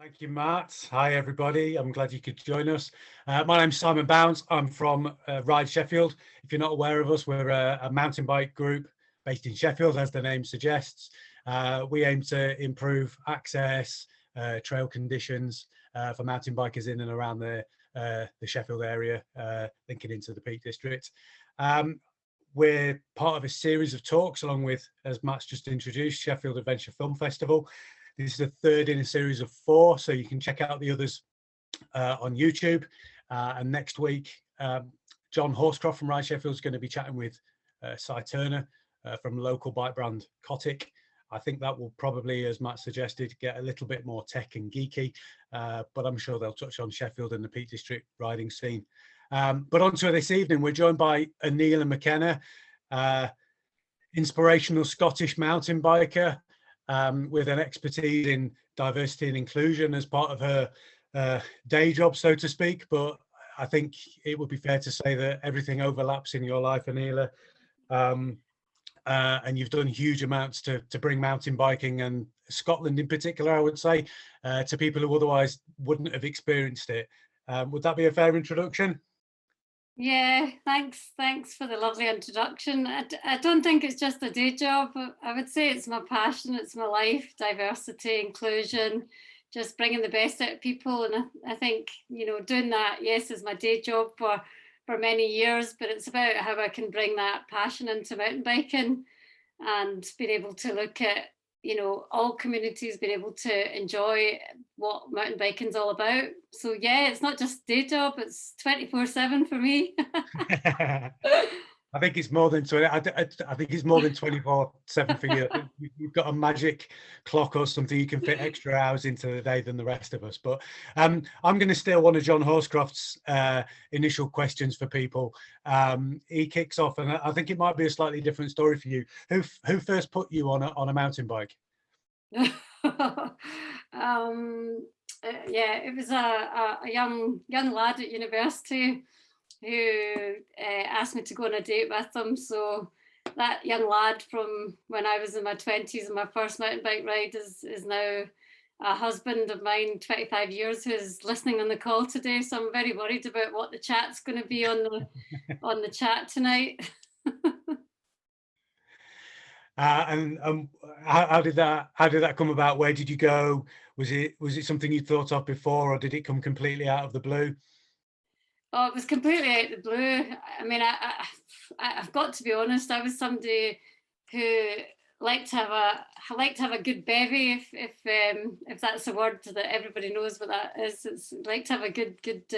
Thank you, Matt. Hi, everybody. I'm glad you could join us. My name's Simon Bounds. I'm from Ride Sheffield. If you're not aware of us, we're a mountain bike group based in Sheffield, as the name suggests. We aim to improve access, trail conditions for mountain bikers in and around the Sheffield area, linking into the Peak District. We're part of a series of talks along with, as Matt's just introduced, Sheffield Adventure Film Festival. This is the third in a series of 4, so you can check out the others on YouTube. And next week, John Horscroft from Ride Sheffield is going to be chatting with Cy Turner from local bike brand Kotick. I think that will probably, as Matt suggested, get a little bit more tech and geeky, but I'm sure they'll touch on Sheffield and the Peak District riding scene. But on to this evening, we're joined by Aneela McKenna, inspirational Scottish mountain biker, with an expertise in diversity and inclusion as part of her day job, so to speak. But I think it would be fair to say that everything overlaps in your life, Aneela. And you've done huge amounts to bring mountain biking, and Scotland in particular, I would say, to people who otherwise wouldn't have experienced it. Would that be a fair introduction? Yeah, thanks for the lovely introduction. I don't think it's just a day job. I would say it's my passion, it's my life, diversity, inclusion, just bringing the best out of people. And I think, doing that, yes, is my day job for many years, but it's about how I can bring that passion into mountain biking and being able to look at, all communities being able to enjoy what mountain biking is all about. So yeah, it's not just day job, it's 24/7 for me. I think it's more than 20. I think it's more than 24/7 for you. You've got a magic clock or something. You can fit extra hours into the day than the rest of us. But I'm going to steal one of John Horscroft's initial questions for people. He kicks off, and I think it might be a slightly different story for you. Who first put you on a mountain bike? Yeah, it was a young lad at university who asked me to go on a date with him. So that young lad from when I was in my 20s and my first mountain bike ride is now a husband of mine, 25 years, who's listening on the call today. So I'm very worried about what the chat's going to be on the chat tonight. And how did that come about? Where did you go? Was it something you thought of before, or did it come completely out of the blue? Oh, it was completely out of the blue. I mean, I've got to be honest. I was somebody who liked to have a good bevy, if that's a word that everybody knows what that is. It's like to have a good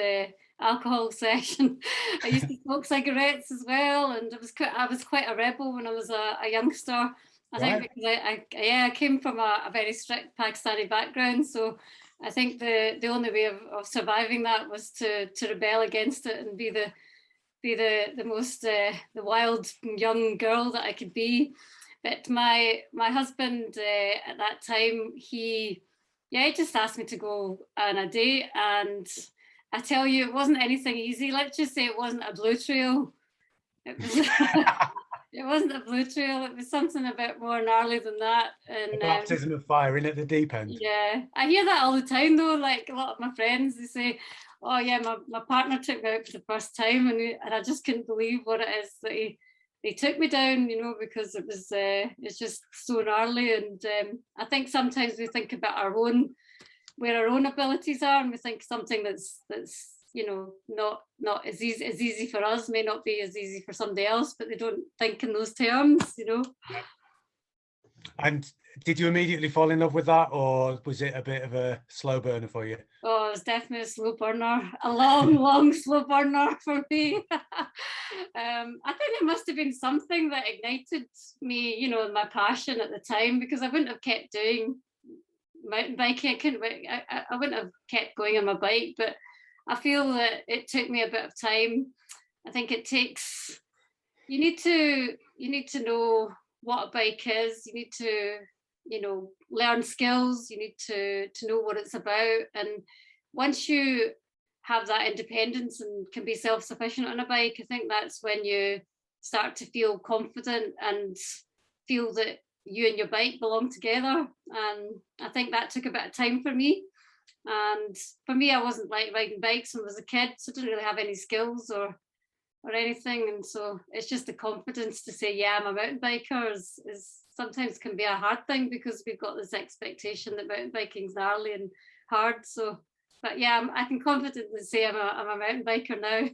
alcohol session. I used to smoke cigarettes as well, and I was quite a rebel when I was a youngster. I think because I came from a very strict Pakistani background, so I think the only way of surviving that was to rebel against it and be the most the wild young girl that I could be. But my husband at that time, he just asked me to go on a date, and I tell you, it wasn't anything easy. Let's just say it wasn't a blue trail. It was. It wasn't a blue trail. It was something a bit more gnarly than that. And a baptism of fire in at the deep end. Yeah, I hear that all the time though. Like a lot of my friends, they say, "Oh yeah, my partner took me out for the first time," and I just couldn't believe what it is that he took me down. Because it was it's just so gnarly. And I think sometimes we think about where our own abilities are, and we think something that's not as easy for us may not be as easy for somebody else, but they don't think in those terms. And did you immediately fall in love with that, or was it a bit of a slow burner for you? Oh, it was definitely a slow burner, a long slow burner for me. I think it must have been something that ignited me, my passion at the time, because I wouldn't have kept doing mountain biking. I wouldn't have kept going on my bike, but I feel that it took me a bit of time. I think you need to know what a bike is. You need to, learn skills. You need to know what it's about. And once you have that independence and can be self-sufficient on a bike, I think that's when you start to feel confident and feel that you and your bike belong together. And I think that took a bit of time for me. And for me, I wasn't like riding bikes when I was a kid, so I didn't really have any skills or anything. And so it's just the confidence to say, yeah, I'm a mountain biker is sometimes can be a hard thing, because we've got this expectation that mountain biking is gnarly and hard. So, but yeah, I can confidently say I'm a mountain biker now.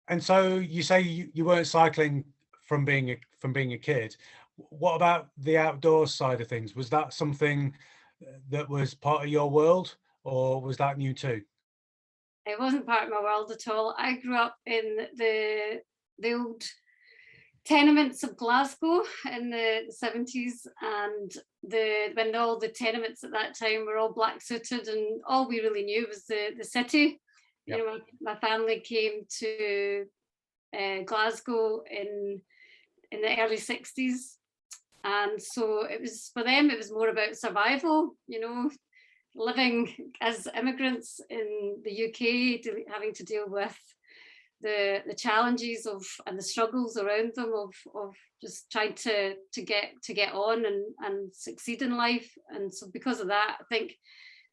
And so you say you weren't cycling from being a kid. What about the outdoors side of things? Was that something that was part of your world, or was that new too? It wasn't part of my world at all. I grew up in the old tenements of Glasgow in the 70s, and when all the tenements at that time were all black suited, and all we really knew was the city. Yep. You know, my family came to Glasgow in the early 60s, and so it was, for them, it was more about survival, you know, living as immigrants in the UK, having to deal with the challenges of and the struggles around them of just trying to get on and succeed in life. And so because of that, I think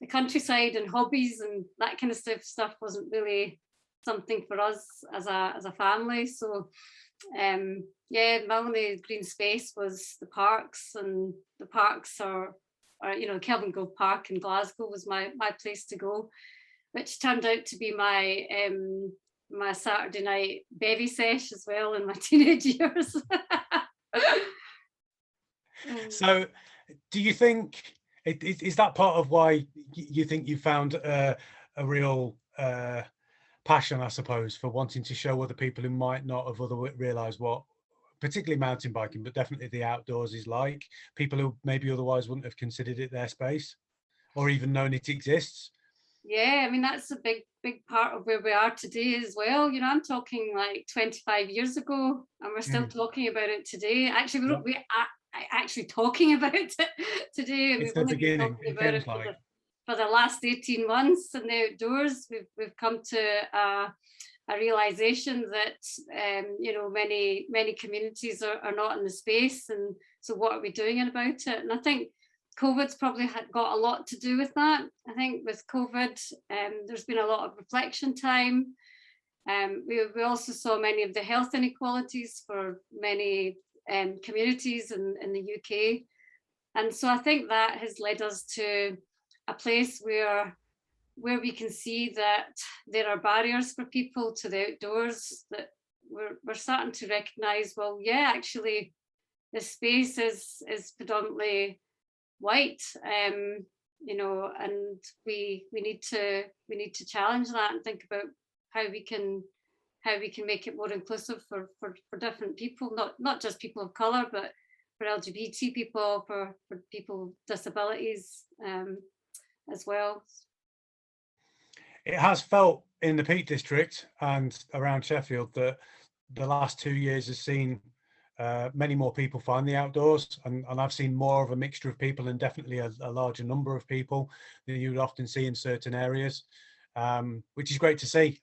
the countryside and hobbies and that kind of stuff wasn't really something for us as a family. So yeah, my only green space was the parks, and the parks are you know, Kelvin Grove Park in Glasgow was my place to go, which turned out to be my my Saturday night bevy sesh as well in my teenage years. So do you think is that part of why you think you found a real passion, I suppose, for wanting to show other people who might not have realized what particularly mountain biking, but definitely the outdoors is like, people who maybe otherwise wouldn't have considered it their space or even known it exists? Yeah, I mean, that's a big part of where we are today as well. You know, I'm talking like 25 years ago, and we're still talking about it today. Actually, we are actually talking about it today. It's the beginning. It feels like for the last 18 months in the outdoors. We've come to a realization that you know, many communities are not in the space, and so what are we doing about it? And I think COVID's probably got a lot to do with that. I think with COVID, there's been a lot of reflection time. We also saw many of the health inequalities for many communities in the UK. And so I think that has led us to a place where we can see that there are barriers for people to the outdoors, that we're starting to recognise, well, yeah, actually, this space is predominantly white, you know, and we need to challenge that and think about how we can make it more inclusive for different people, not just people of colour, but for LGBT people, for people with disabilities as well. It has felt in the Peak District and around Sheffield that the last 2 years has seen many more people find the outdoors, and I've seen more of a mixture of people, and definitely a larger number of people than you would often see in certain areas, which is great to see.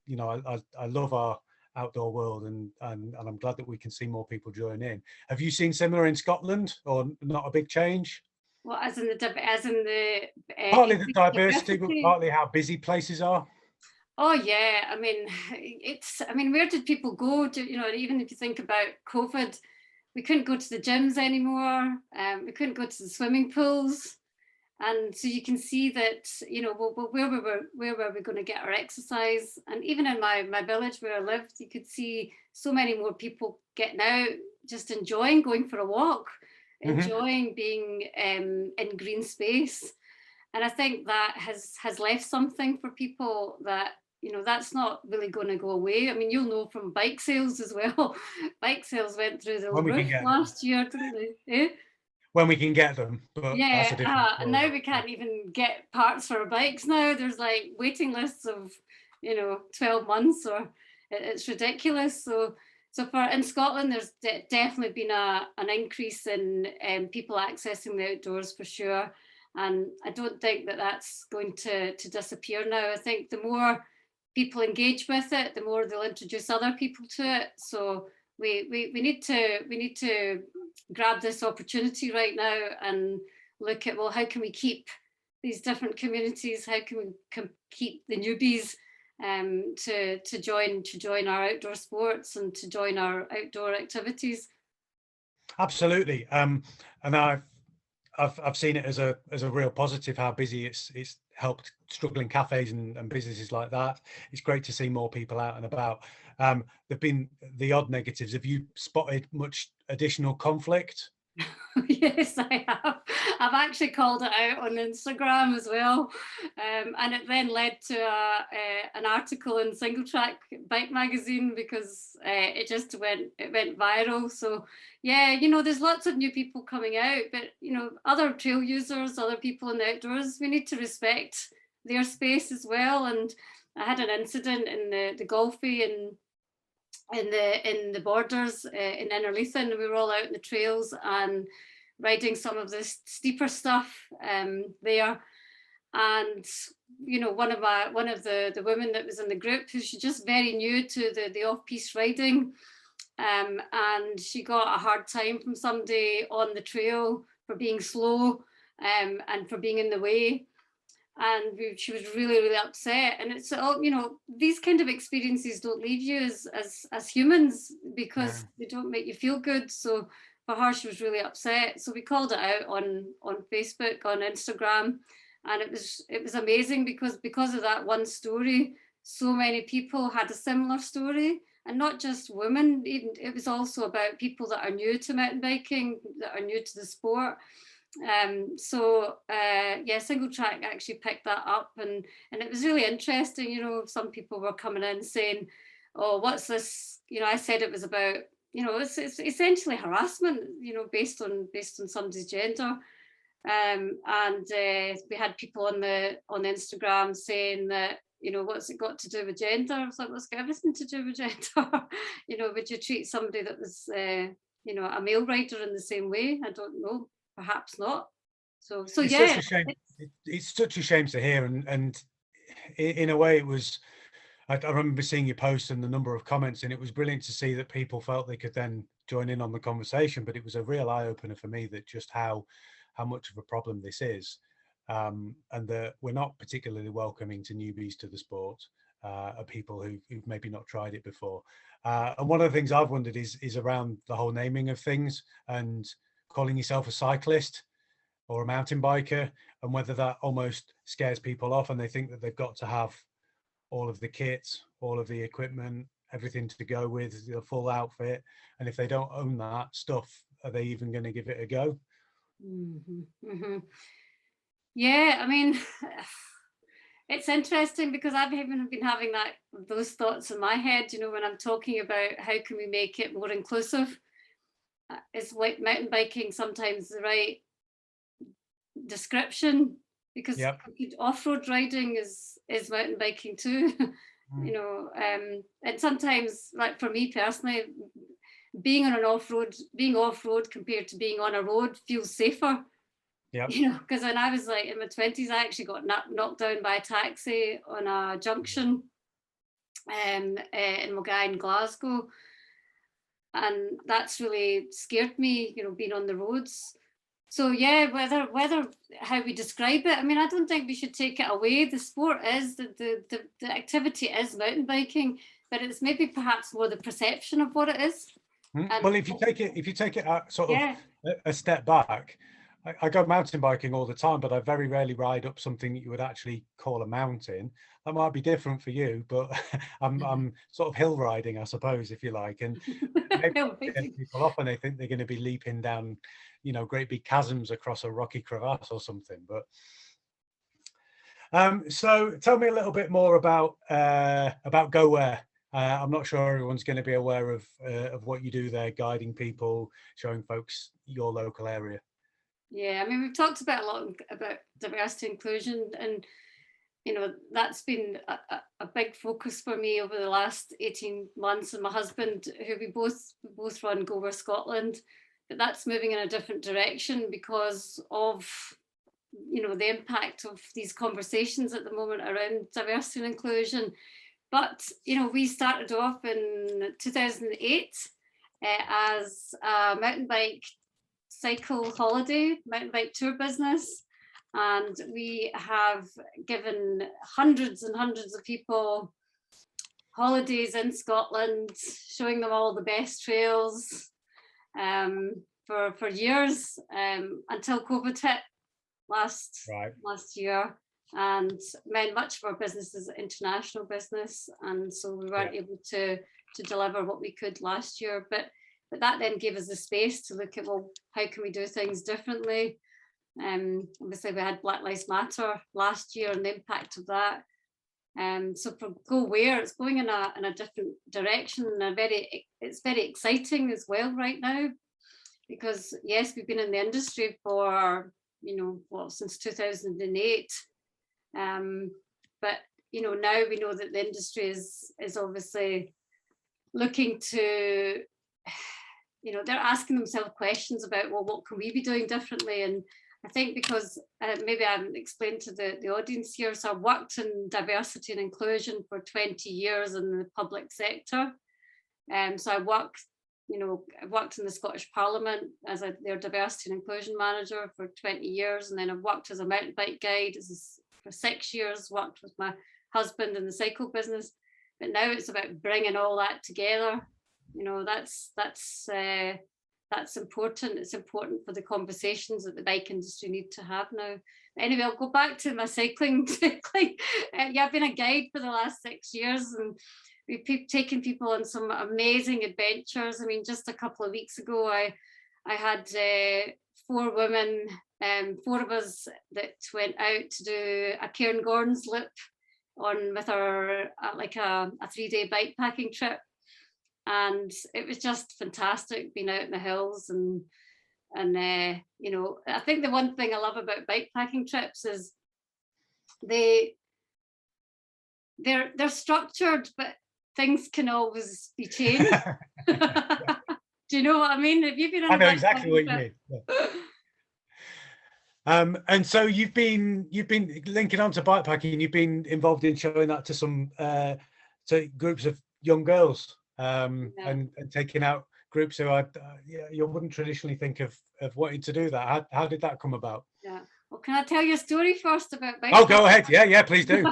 You know, I love our outdoor world, and I'm glad that we can see more people join in. Have you seen similar in Scotland, or not a big change? Well, as in the partly the diversity, but partly how busy places are. Oh yeah, I mean, where did people go? You know, even if you think about COVID, we couldn't go to the gyms anymore. We couldn't go to the swimming pools, and so you can see that, you know, where were we going to get our exercise? And even in my village where I lived, you could see so many more people getting out, just enjoying going for a walk, enjoying being in green space. And I think that has left something for people that, you know, that's not really going to go away. I mean, you'll know from bike sales as well. Bike sales went through the roof last year, didn't they? Eh? When we can get them, but yeah, that's a different and now we can't even get parts for our bikes now. There's like waiting lists of, you know, 12 months, or it's ridiculous. So in Scotland, there's definitely been an increase in people accessing the outdoors for sure. And I don't think that that's going to disappear now. I think the more people engage with it, the more they'll introduce other people to it. So we need to grab this opportunity right now and look at, well, how can we keep these different communities, how can we keep the newbies to join our outdoor sports and to join our outdoor activities. Absolutely. And I've seen it as a real positive how busy it's helped struggling cafes and businesses like that. It's great to see more people out and about. There've been the odd negatives. Have you spotted much additional conflict? Yes, I have. I've actually called it out on Instagram as well, and it then led to an article in Single Track Bike magazine because it just went viral. So yeah, you know, there's lots of new people coming out, but you know, other trail users, other people in the outdoors, we need to respect their space as well. And I had an incident in the Golfie in the borders in Innerleithen. We were all out in the trails and riding some of the steeper stuff there. And you know, one of the women that was in the group, who's just very new to the off-piste riding, and she got a hard time from somebody on the trail for being slow and for being in the way. And she was really, really upset. And it's all, you know, these kind of experiences don't leave you as humans because they don't make you feel good. So for her, she was really upset. So we called it out on Facebook, on Instagram, and it was amazing because of that one story, so many people had a similar story, and not just women. Even it was also about people that are new to mountain biking, that are new to the sport. Yeah, Single Track actually picked that up, and it was really interesting. You know, some people were coming in saying, oh, what's this? You know, I said it was about, you know, it's essentially harassment, you know, based on somebody's gender. And we had people on Instagram saying that, you know, what's it got to do with gender? I was like, well, it's got everything to do with gender. You know, would you treat somebody that was, you know, a male rider in the same way? I don't know. Perhaps not. So it's yeah, such a shame. It's such a shame to hear, and in a way, it was. I remember seeing your post and the number of comments, and it was brilliant to see that people felt they could then join in on the conversation. But it was a real eye opener for me that just how much of a problem this is, and that we're not particularly welcoming to newbies to the sport, are people who've maybe not tried it before. And one of the things I've wondered is around the whole naming of things and calling yourself a cyclist or a mountain biker, and whether that almost scares people off and they think that they've got to have all of the kits, all of the equipment, everything to go with the full outfit, and if they don't own that stuff, are they even going to give it a go? Yeah, I mean, it's interesting because I've even been having those thoughts in my head, you know, when I'm talking about how can we make it more inclusive. Is like mountain biking sometimes the right description, because off-road riding is mountain biking too. You know, and sometimes, like for me personally, being off-road compared to being on a road feels safer. You know, because when I was like in my 20s, I actually got knocked down by a taxi on a junction in Milngavie in Glasgow. And that's really scared me, you know, being on the roads. So yeah, whether how we describe it, I mean, I don't think we should take it away. The sport is the activity is mountain biking, but it's maybe perhaps more the perception of what it is. Well, if you take it sort of a step back, I go mountain biking all the time, but I very rarely ride up something that you would actually call a mountain. That might be different for you, but I'm sort of hill riding, I suppose, if you like. And maybe people off and they think they're going to be leaping down, you know, great big chasms across a rocky crevasse or something. But so tell me a little bit more about Go Where. I'm not sure everyone's going to be aware of what you do there, guiding people, showing folks your local area. Yeah, I mean, we've talked about a lot about diversity inclusion, and you know, that's been a big focus for me over the last 18 months. And my husband, who we both run Go Where Scotland, but that's moving in a different direction because of, you know, the impact of these conversations at the moment around diversity and inclusion. But you know, we started off in 2008 as a mountain bike cycle holiday mountain bike tour business, and we have given hundreds and hundreds of people holidays in Scotland, showing them all the best trails for years, until COVID hit last year. And much of our business is international business, and so we weren't able to deliver what we could last year. But that then gave us the space to look at, well, how can we do things differently? Obviously, we had Black Lives Matter last year and the impact of that. So for Go Where, it's going in a different direction, and it's very exciting as well right now, because yes, we've been in the industry for since 2008. But now we know that the industry is obviously looking to, they're asking themselves questions about, well, what can we be doing differently? And I think because maybe I haven't explained to the audience here, so I've worked in diversity and inclusion for 20 years in the public sector. So I worked in the Scottish Parliament as their diversity and inclusion manager for 20 years, and then I've worked as a mountain bike guide for 6 years, worked with my husband in the cycle business. But now it's about bringing all that together. That's important. It's important for the conversations that the bike industry need to have now. Anyway, I'll go back to my cycling. I've been a guide for the last 6 years, and we've taken people on some amazing adventures. I mean, just a couple of weeks ago, I had 4 women, 4 of us that went out to do a Cairngorms loop with our like a 3-day bike packing trip. And it was just fantastic being out in the hills, and I think the one thing I love about bike packing trips is they're structured, but things can always be changed. Do you know what I mean? Have you been on I know exactly what you mean. Yeah. And so you've been linking on to bikepacking. You've been involved in showing that to some to groups of young girls, and taking out groups who you wouldn't traditionally think of wanting to do that. How did that come about? Yeah. Well, can I tell you a story first about bikepacking? Oh, go ahead. Yeah, please do.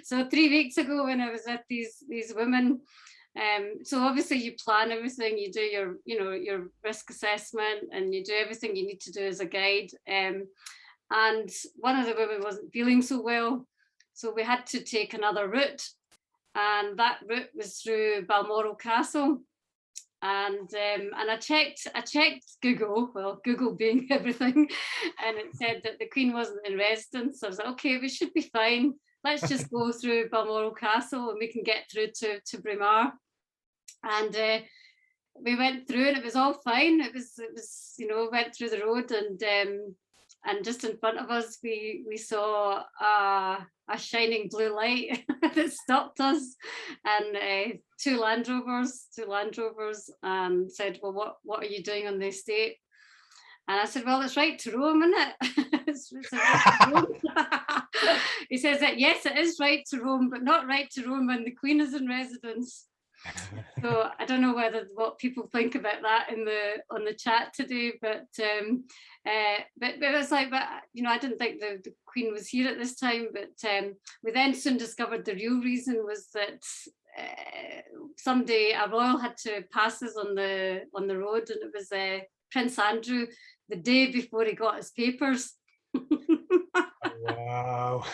So 3 weeks ago, when I was with these women, so obviously you plan everything, you do your risk assessment, and you do everything you need to do as a guide. And one of the women wasn't feeling so well, so we had to take another route, and that route was through Balmoral Castle. And I checked Google, well, Google being everything, and it said that the Queen wasn't in residence. So I was like, okay, we should be fine. Let's just go through Balmoral Castle and we can get through to Braemar. And we went through and it was all fine. It was went through the road, and just in front of us we saw a shining blue light that stopped us, and two Land Rovers, and said, well, what are you doing on the estate? And I said, well, it's right to Rome, isn't it? it's right to Rome. He says that, yes, it is right to Rome, but not right to Rome when the Queen is in residence. So I don't know what people think about that on the chat today, but it was like, I didn't think the Queen was here at this time. But we then soon discovered the real reason was that someday a royal had to pass us on the road, and it was Prince Andrew the day before he got his papers. Wow.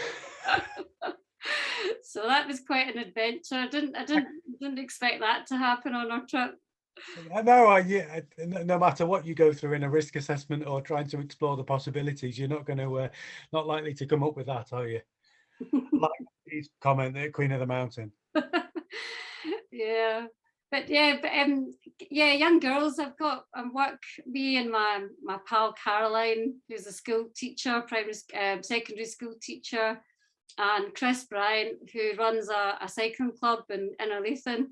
So that was quite an adventure. I didn't expect that to happen on our trip. I know. No matter what you go through in a risk assessment or trying to explore the possibilities, you're not likely to come up with that, are you? Like his comment, the Queen of the Mountain. Yeah. But young girls. I've got work. Me and my pal Caroline, who's a school teacher, secondary school teacher, and Chris Bryant, who runs a cycling club in Innerleithen,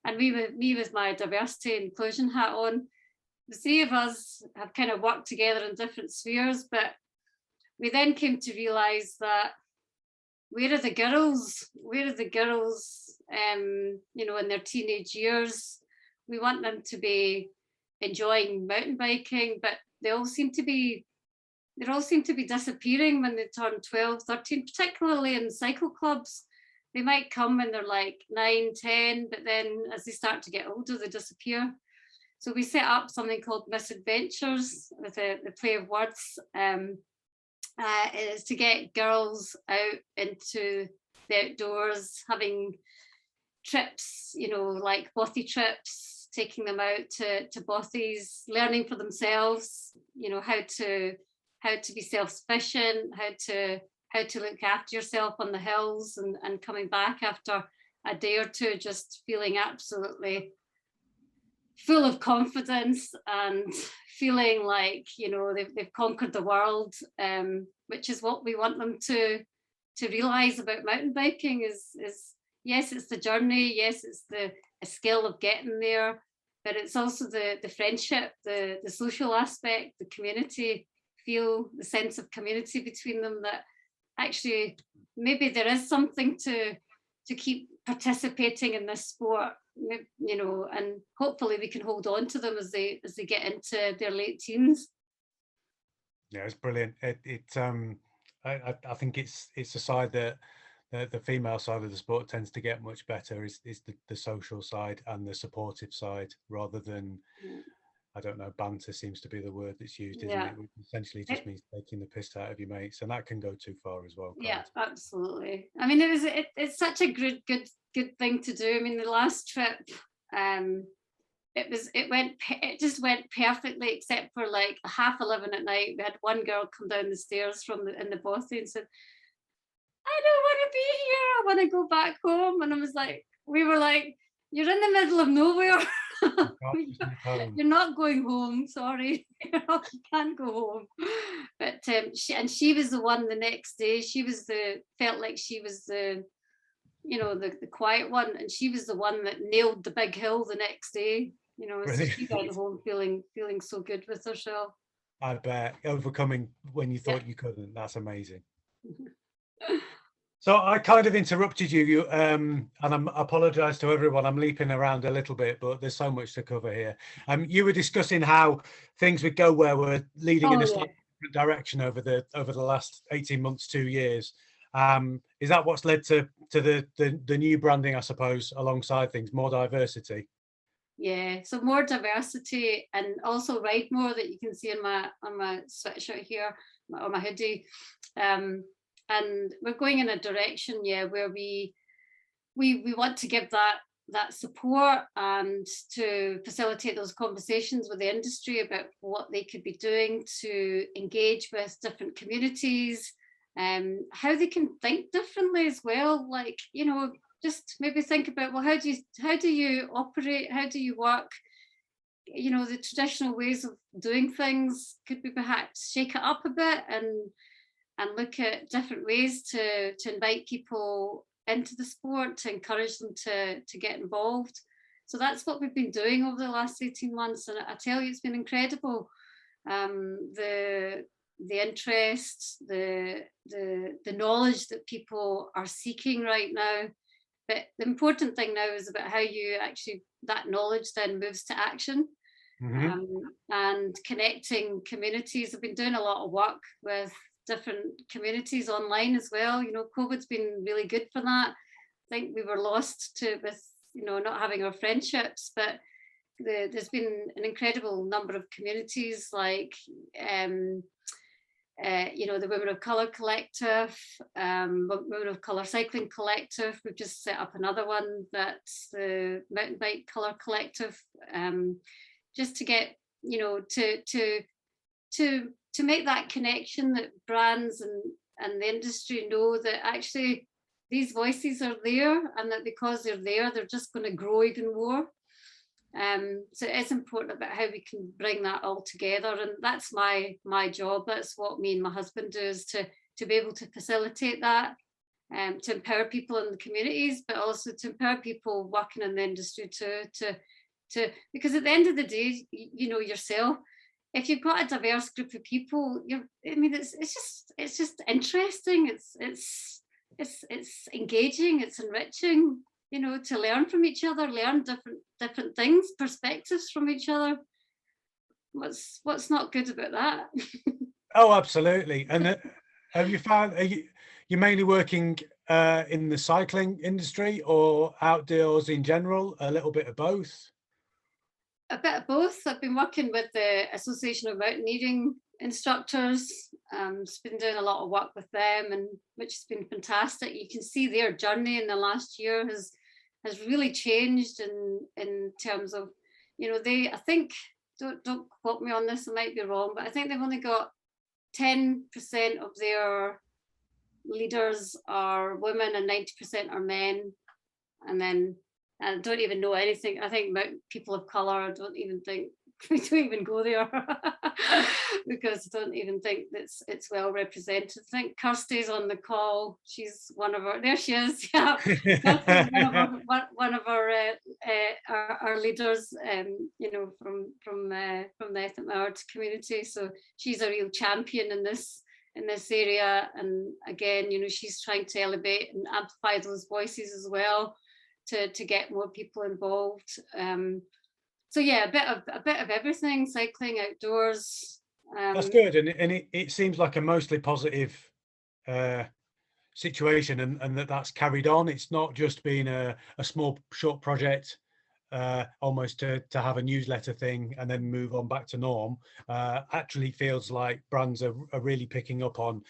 and me with my diversity and inclusion hat on. The 3 of us have kind of worked together in different spheres, but we then came to realise that where are the girls? In their teenage years? We want them to be enjoying mountain biking, but they all seem to be disappearing when they turn 12, 13, particularly in cycle clubs. They might come when they're like 9, 10, but then as they start to get older, they disappear. So we set up something called Misadventures with the play of words. Is to get girls out into the outdoors, having trips, like bothy trips, taking them out to bothies, learning for themselves, how to be self-sufficient, how to look after yourself on the hills, and coming back after a day or two just feeling absolutely full of confidence and feeling like they've conquered the world, which is what we want them to realize about mountain biking is yes, it's the journey, yes, it's the skill of getting there, but it's also the friendship, the social aspect, the community feel, the sense of community between them, that actually maybe there is something to keep participating in this sport, and hopefully we can hold on to them as they get into their late teens. Yeah, it's brilliant. I think it's a side that the female side of the sport tends to get much better, is the social side and the supportive side, rather than I don't know, banter seems to be the word that's used, isn't it? Which essentially just means taking the piss out of your mates, and that can go too far as well. Yeah, absolutely. I mean, it's such a good thing to do. I mean, the last trip, it just went perfectly, except for like 11:30 at night. We had one girl come down the stairs in the bothy and said, "I don't want to be here. I want to go back home." And I was like, we were like, "You're in the middle of nowhere. You're not going home. Sorry, you can't go home." But she was the one the next day. Felt like she was the quiet one, and she was the one that nailed the big hill the next day. So she went home feeling so good with herself. I bet, overcoming when you thought you couldn't. That's amazing. So I kind of interrupted you, and I apologise to everyone. I'm leaping around a little bit, but there's so much to cover here. You were discussing how things would go where we're leading in a slightly different direction over the last 18 months, 2 years. Is that what's led to the new branding, I suppose, alongside things, Mòr Diversity? Yeah, so Mòr Diversity, and also Ride More, that you can see on my sweatshirt here, or my hoodie. And we're going in a direction, where we want to give that support and to facilitate those conversations with the industry about what they could be doing to engage with different communities, how they can think differently as well. Like, just maybe think about, well, how do you operate? How do you work? The traditional ways of doing things, could we perhaps shake it up a bit and look at different ways to invite people into the sport, to encourage them to get involved. So that's what we've been doing over the last 18 months. And I tell you, it's been incredible. The interest, the knowledge that people are seeking right now. But the important thing now is about how you actually, that knowledge then moves to action. And connecting communities. I've been doing a lot of work with different communities online as well. COVID's been really good for that. I think we were lost with not having our friendships, but there's been an incredible number of communities, like the Women of Colour Collective, Women of Colour Cycling Collective. We've just set up another one, that's the Mountain Bike Colour Collective, just to get to make that connection, that brands and the industry know that actually these voices are there, and that because they're there, they're just going to grow even more. So it's important about how we can bring that all together, and that's my job. That's what me and my husband do, is to be able to facilitate that, to empower people in the communities, but also to empower people working in the industry to because at the end of the day, yourself, if you've got a diverse group of people, it's just interesting. It's engaging. It's enriching. To learn from each other, learn different things, perspectives from each other. what's not good about that? Oh, absolutely. And have you found, you're mainly working in the cycling industry or outdoors in general? A little bit of both? A bit of both. I've been working with the Association of Mountaineering Instructors. Been doing a lot of work with them, and which has been fantastic. You can see their journey in the last year has really changed in terms of, you know, I think, don't quote me on this, I might be wrong, but I think they've only got 10% of their leaders are women and 90% are men. And then I don't even know anything. I think people of color, I don't even think we don't even go there because I don't even think it's well represented. I think Kirsty's on the call. She's one of our, there she is. Yeah, one of our leaders. You know, from the ethnic minority community. So she's a real champion in this area. And again, you know, she's trying to elevate and amplify those voices as well to get more people involved. So yeah, a bit of everything, cycling, outdoors. That's good, and it seems like a mostly positive situation, and that's carried on. It's not just been a small short project, almost to have a newsletter thing and then move on back to norm. Actually feels like brands are really picking up on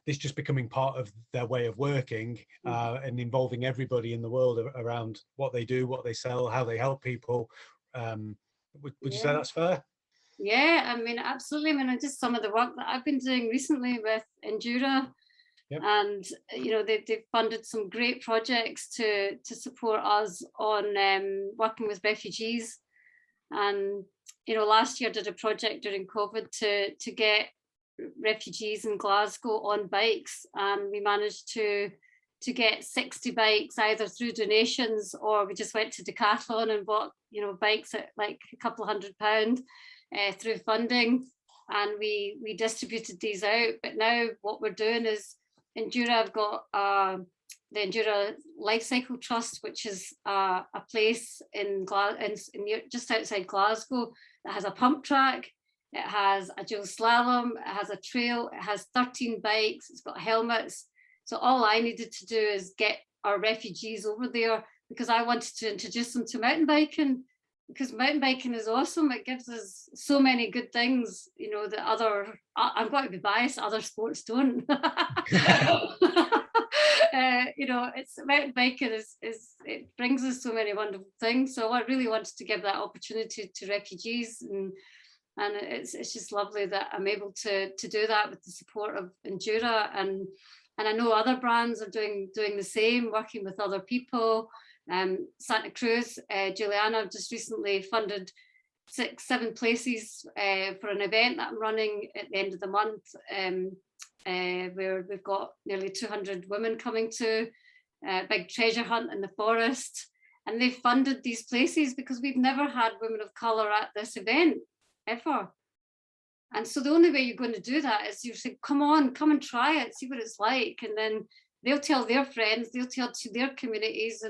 this just becoming part of their way of working, and involving everybody in the world around what they do, what they sell, how they help people. Would you say that's fair? Yeah, I mean, absolutely. I mean, just some of the work that I've been doing recently with Endura. Yep. And you know, they've funded some great projects to support us on working with refugees. And you know, last year did a project during COVID to get refugees in Glasgow on bikes, and we managed to get 60 bikes either through donations, or we just went to Decathlon and bought, you know, bikes at like a couple of £100 through funding, and we distributed these out. But now what we're doing is Endura, I've got the Endura Life Cycle Trust, which is a place in just outside Glasgow that has a pump track, it has a dual slalom, it has a trail, it has 13 bikes, it's got helmets. So all I needed to do is get our refugees over there, because I wanted to introduce them to mountain biking, because mountain biking is awesome. It gives us so many good things, you know, that I'm going to be biased, other sports don't. You know, mountain biking it brings us so many wonderful things. So I really wanted to give that opportunity to refugees, and it's just lovely that I'm able to do that with the support of Endura, and I know other brands are doing the same, working with other people. Santa Cruz, Juliana just recently funded 6-7 places for an event that I'm running at the end of the month, where we've got nearly 200 women coming to a big treasure hunt in the forest. And they've funded these places because we've never had women of colour at this event, ever. And so the only way you're going to do that is you say, come on, come and try it, see what it's like. And then they'll tell their friends, they'll tell to their communities.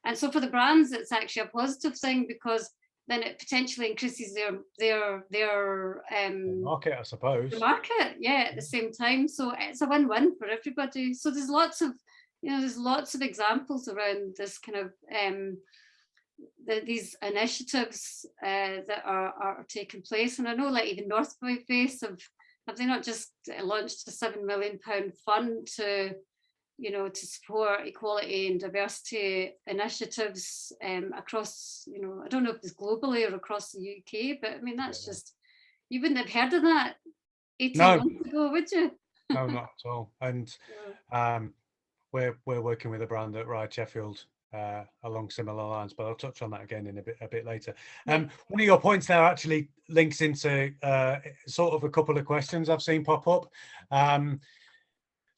And so for the brands, it's actually a positive thing, because then it potentially increases their market, I suppose. The market, yeah, at the same time. So it's a win-win for everybody. So there's lots of examples around this kind of these initiatives that are taking place. And I know, like, even North by Face have they not just launched a £7 million fund to, you know, to support equality and diversity initiatives across, you know, I don't know if it's globally or across the UK, but I mean, that's just, you wouldn't have heard of that 18 months ago, would you? No, not at all. And we're working with a brand at Ride Sheffield along similar lines, but I'll touch on that again in a bit later. One of your points there actually links into sort of a couple of questions I've seen pop up.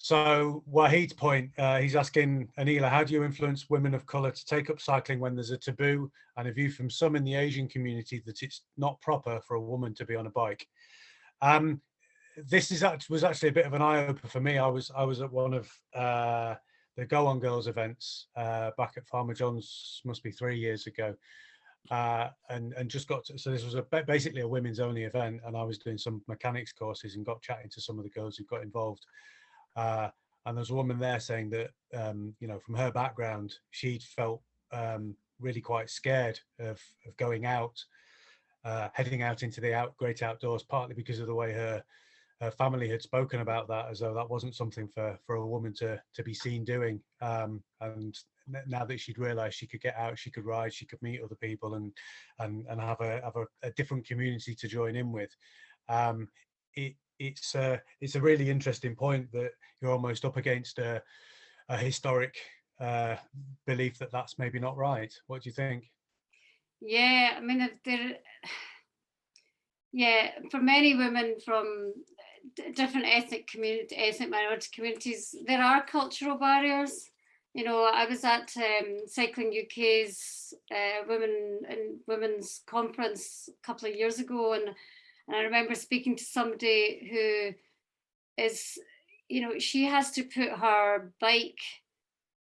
So Wahid's point, he's asking, Aneela, how do you influence women of colour to take up cycling when there's a taboo and a view from some in the Asian community that it's not proper for a woman to be on a bike? This was actually a bit of an eye-opener for me. I was at one of the Go On Girls events back at Farmer John's, must be 3 years ago. and just got to, so this was basically a women's only event, and I was doing some mechanics courses and got chatting to some of the girls who got involved. And there's a woman there saying that, you know, from her background, she'd felt really quite scared of going out, heading out into the great outdoors, partly because of the way her family had spoken about that, as though that wasn't something for a woman to be seen doing. And now that she'd realised she could get out, she could ride, she could meet other people, and have a different community to join in with. It's a really interesting point that you're almost up against a historic belief that that's maybe not right. What do you think? Yeah, I mean, for many women from different ethnic minority communities, there are cultural barriers. You know, I was at Cycling UK's women's conference a couple of years ago, and I remember speaking to somebody who is, you know, she has to take her bike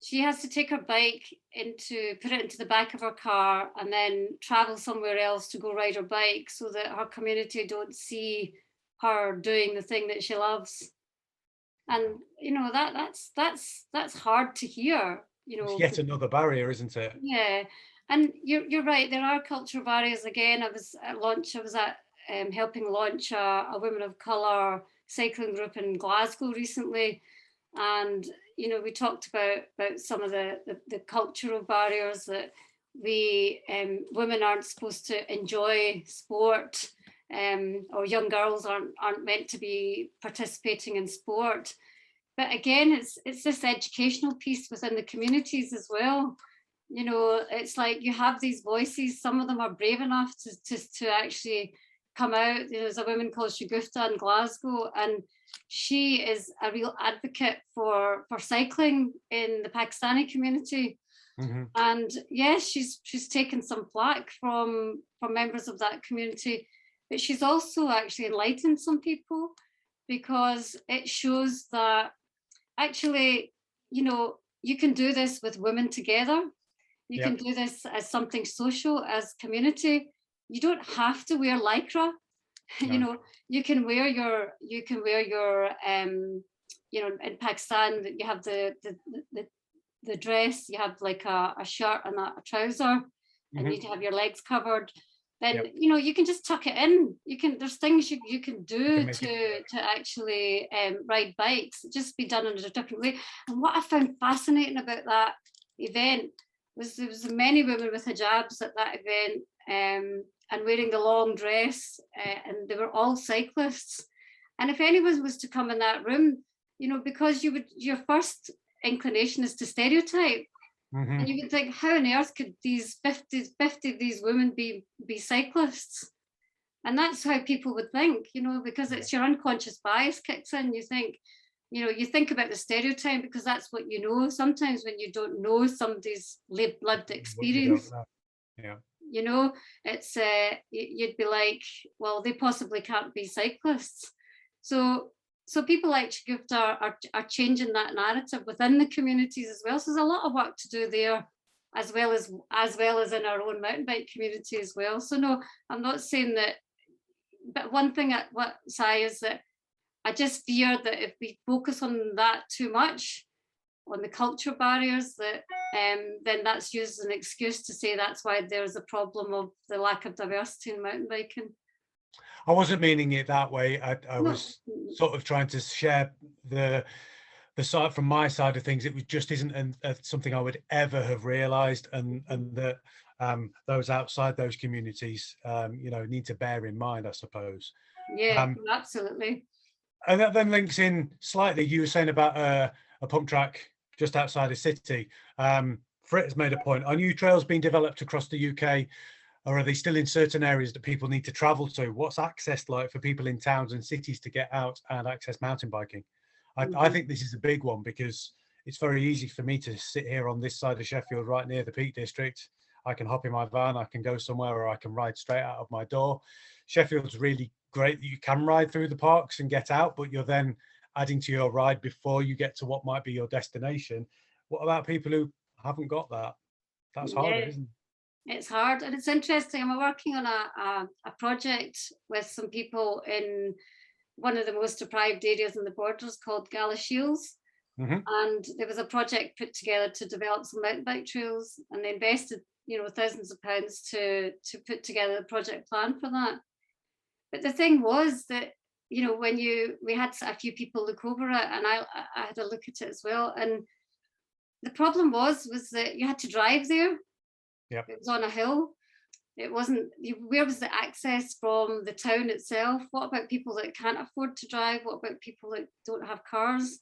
put it into the back of her car and then travel somewhere else to go ride her bike, so that her community don't see her doing the thing that she loves. And you know, that's hard to hear, you know. It's yet another barrier, isn't it? Yeah, and you're right, there are cultural barriers. Again, I was helping launch a women of colour cycling group in Glasgow recently, and you know, we talked about some of the cultural barriers, that women aren't supposed to enjoy sport, or young girls aren't meant to be participating in sport. But again, it's this educational piece within the communities as well. You know, it's like you have these voices, some of them are brave enough to actually come out. There's a woman called ShAFF in Glasgow, and she is a real advocate for cycling in the Pakistani community. Mm-hmm. And yes, she's taken some flack from members of that community, but she's also actually enlightened some people, because it shows that actually, you know, you can do this with women together. You can do this as something social, as community. You don't have to wear lycra. No. You know, you can wear your you know, in Pakistan you have the dress, you have like a shirt and a trouser, mm-hmm. and you have your legs covered. Then you know, you can just tuck it in. There's things you can do to actually ride bikes. Just be done in a different way. And what I found fascinating about that event was there was many women with hijabs at that event, and wearing the long dress, and they were all cyclists. And if anyone was to come in that room, you know, because your first inclination is to stereotype, mm-hmm. and you would think, how on earth could these 50 of these women be cyclists? And that's how people would think, you know, because it's your unconscious bias kicks in. You think, you know, you think about the stereotype because that's what you know. Sometimes when you don't know somebody's lived experience, you know, it's you'd be like, well, they possibly can't be cyclists. So people like ShAFF are changing that narrative within the communities as well. So there's a lot of work to do there, as well as in our own mountain bike community as well. So no, I'm not saying that. But one thing what Sai is that I just fear that if we focus on that too much, on the cultural barriers, that then that's used as an excuse to say that's why there's a problem of the lack of diversity in mountain biking. I wasn't meaning it that way. I was sort of trying to share the side from my side of things. It just isn't something I would ever have realised, and that those outside those communities, you know, need to bear in mind, I suppose. Yeah, absolutely. And that then links in slightly. You were saying about a pump track just outside a city. Frit has made a point. Are new trails being developed across the UK, or are they still in certain areas that people need to travel to? What's access like for people in towns and cities to get out and access mountain biking? I think this is a big one, because it's very easy for me to sit here on this side of Sheffield, right near the Peak District. I can hop in my van, I can go somewhere, or I can ride straight out of my door. Sheffield's really great that you can ride through the parks and get out, but you're then adding to your ride before you get to what might be your destination. What about people who haven't got that? That's harder, isn't it? It's hard, and it's interesting. I'm working on a project with some people in one of the most deprived areas in the Borders called Galashiels. And there was a project put together to develop some mountain bike trails, and they invested, thousands of pounds to put together a project plan for that. But the thing was that, when we had a few people look over it, and I had a look at it as well, and the problem was that you had to drive there. Yep. It was on a hill. It wasn't, where was the access from the town itself? What about people that can't afford to drive? What about people that don't have cars?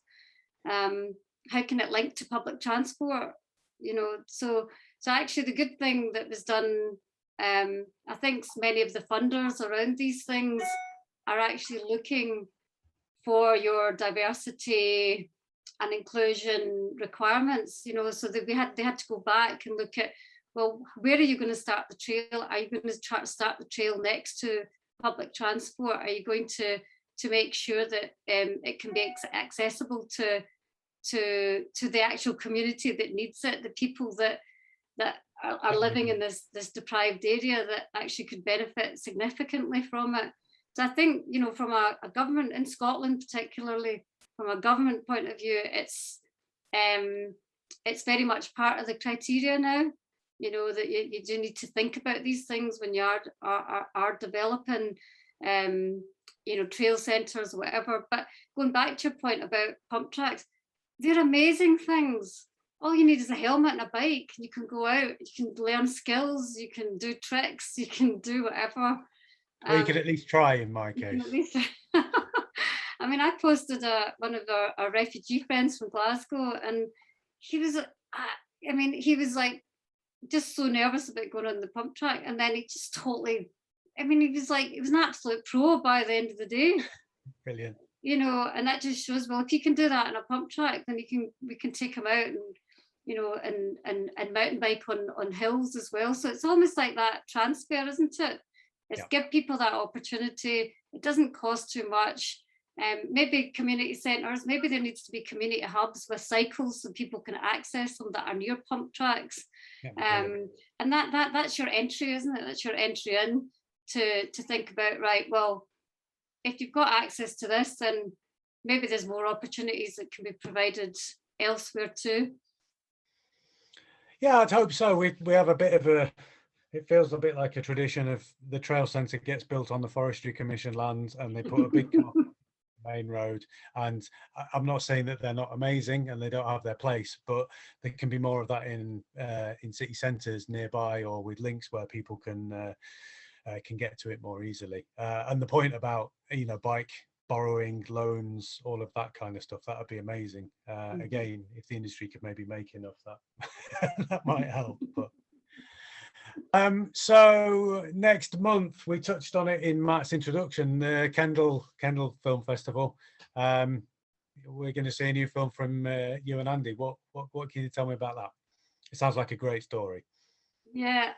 How can it link to public transport? So actually the good thing that was done, I think many of the funders around these things are actually looking for your diversity and inclusion requirements, so that they had to go back and look at, well, where are you going to start the trail? Are you going to start the trail next to public transport? Are you going to make sure that it can be accessible to the actual community that needs it, the people that are living in this deprived area that actually could benefit significantly from it? So I think, from a government in Scotland, particularly from a government point of view, it's very much part of the criteria now. That you do need to think about these things when you are developing, trail centres, whatever. But going back to your point about pump tracks, they're amazing things. All you need is a helmet and a bike. You can go out, you can learn skills, you can do tricks, you can do whatever. Well, you could at least try, in my case. I mean, I posted one of our refugee friends from Glasgow, and he was like, just so nervous about going on the pump track, and then he just totally, he was an absolute pro by the end of the day. Brilliant. And that just shows, well, if you can do that on a pump track, then we can take him out and mountain bike on hills as well. So it's almost like that transfer, isn't it? It's give people that opportunity. It doesn't cost too much. Maybe community centres, maybe there needs to be community hubs with cycles so people can access them that are near pump tracks. And that's your entry, isn't it? That's your entry in to think about, right, well, if you've got access to this, then maybe there's more opportunities that can be provided elsewhere too. Yeah, I'd hope so. We have a bit of it feels a bit like a tradition of the trail centre gets built on the Forestry Commission land, and they put a big main road. And I'm not saying that they're not amazing and they don't have their place, but there can be more of that in city centres nearby, or with links where people can get to it more easily. And the point about bike borrowing, loans, all of that kind of stuff, that would be amazing. Again, if the industry could maybe make enough, that might help. But so next month, we touched on it in Matt's introduction, the Kendal Film Festival. We're going to see a new film from you and Andy. What can you tell me about that? It sounds like a great story. Yeah,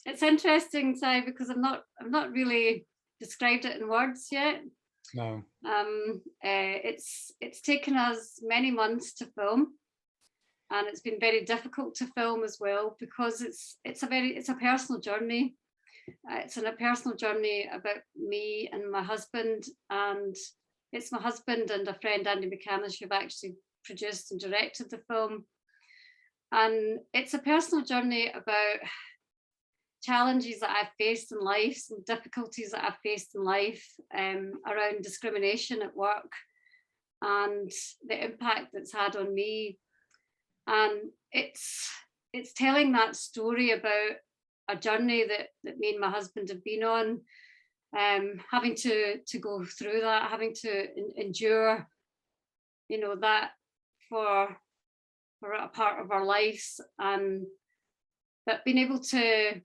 it's interesting, Si, because I've not really described it in words yet. No. It's taken us many months to film, and it's been very difficult to film as well, because it's a personal journey. It's a personal journey about me and my husband, and it's my husband and a friend, Aneela McKenna, who've actually produced and directed the film. And it's a personal journey about challenges that I've faced in life, some difficulties that I've faced in life around discrimination at work and the impact that's had on me. And it's telling that story about a journey that me and my husband have been on, having to go through that, having to endure, that for a part of our lives, but being able to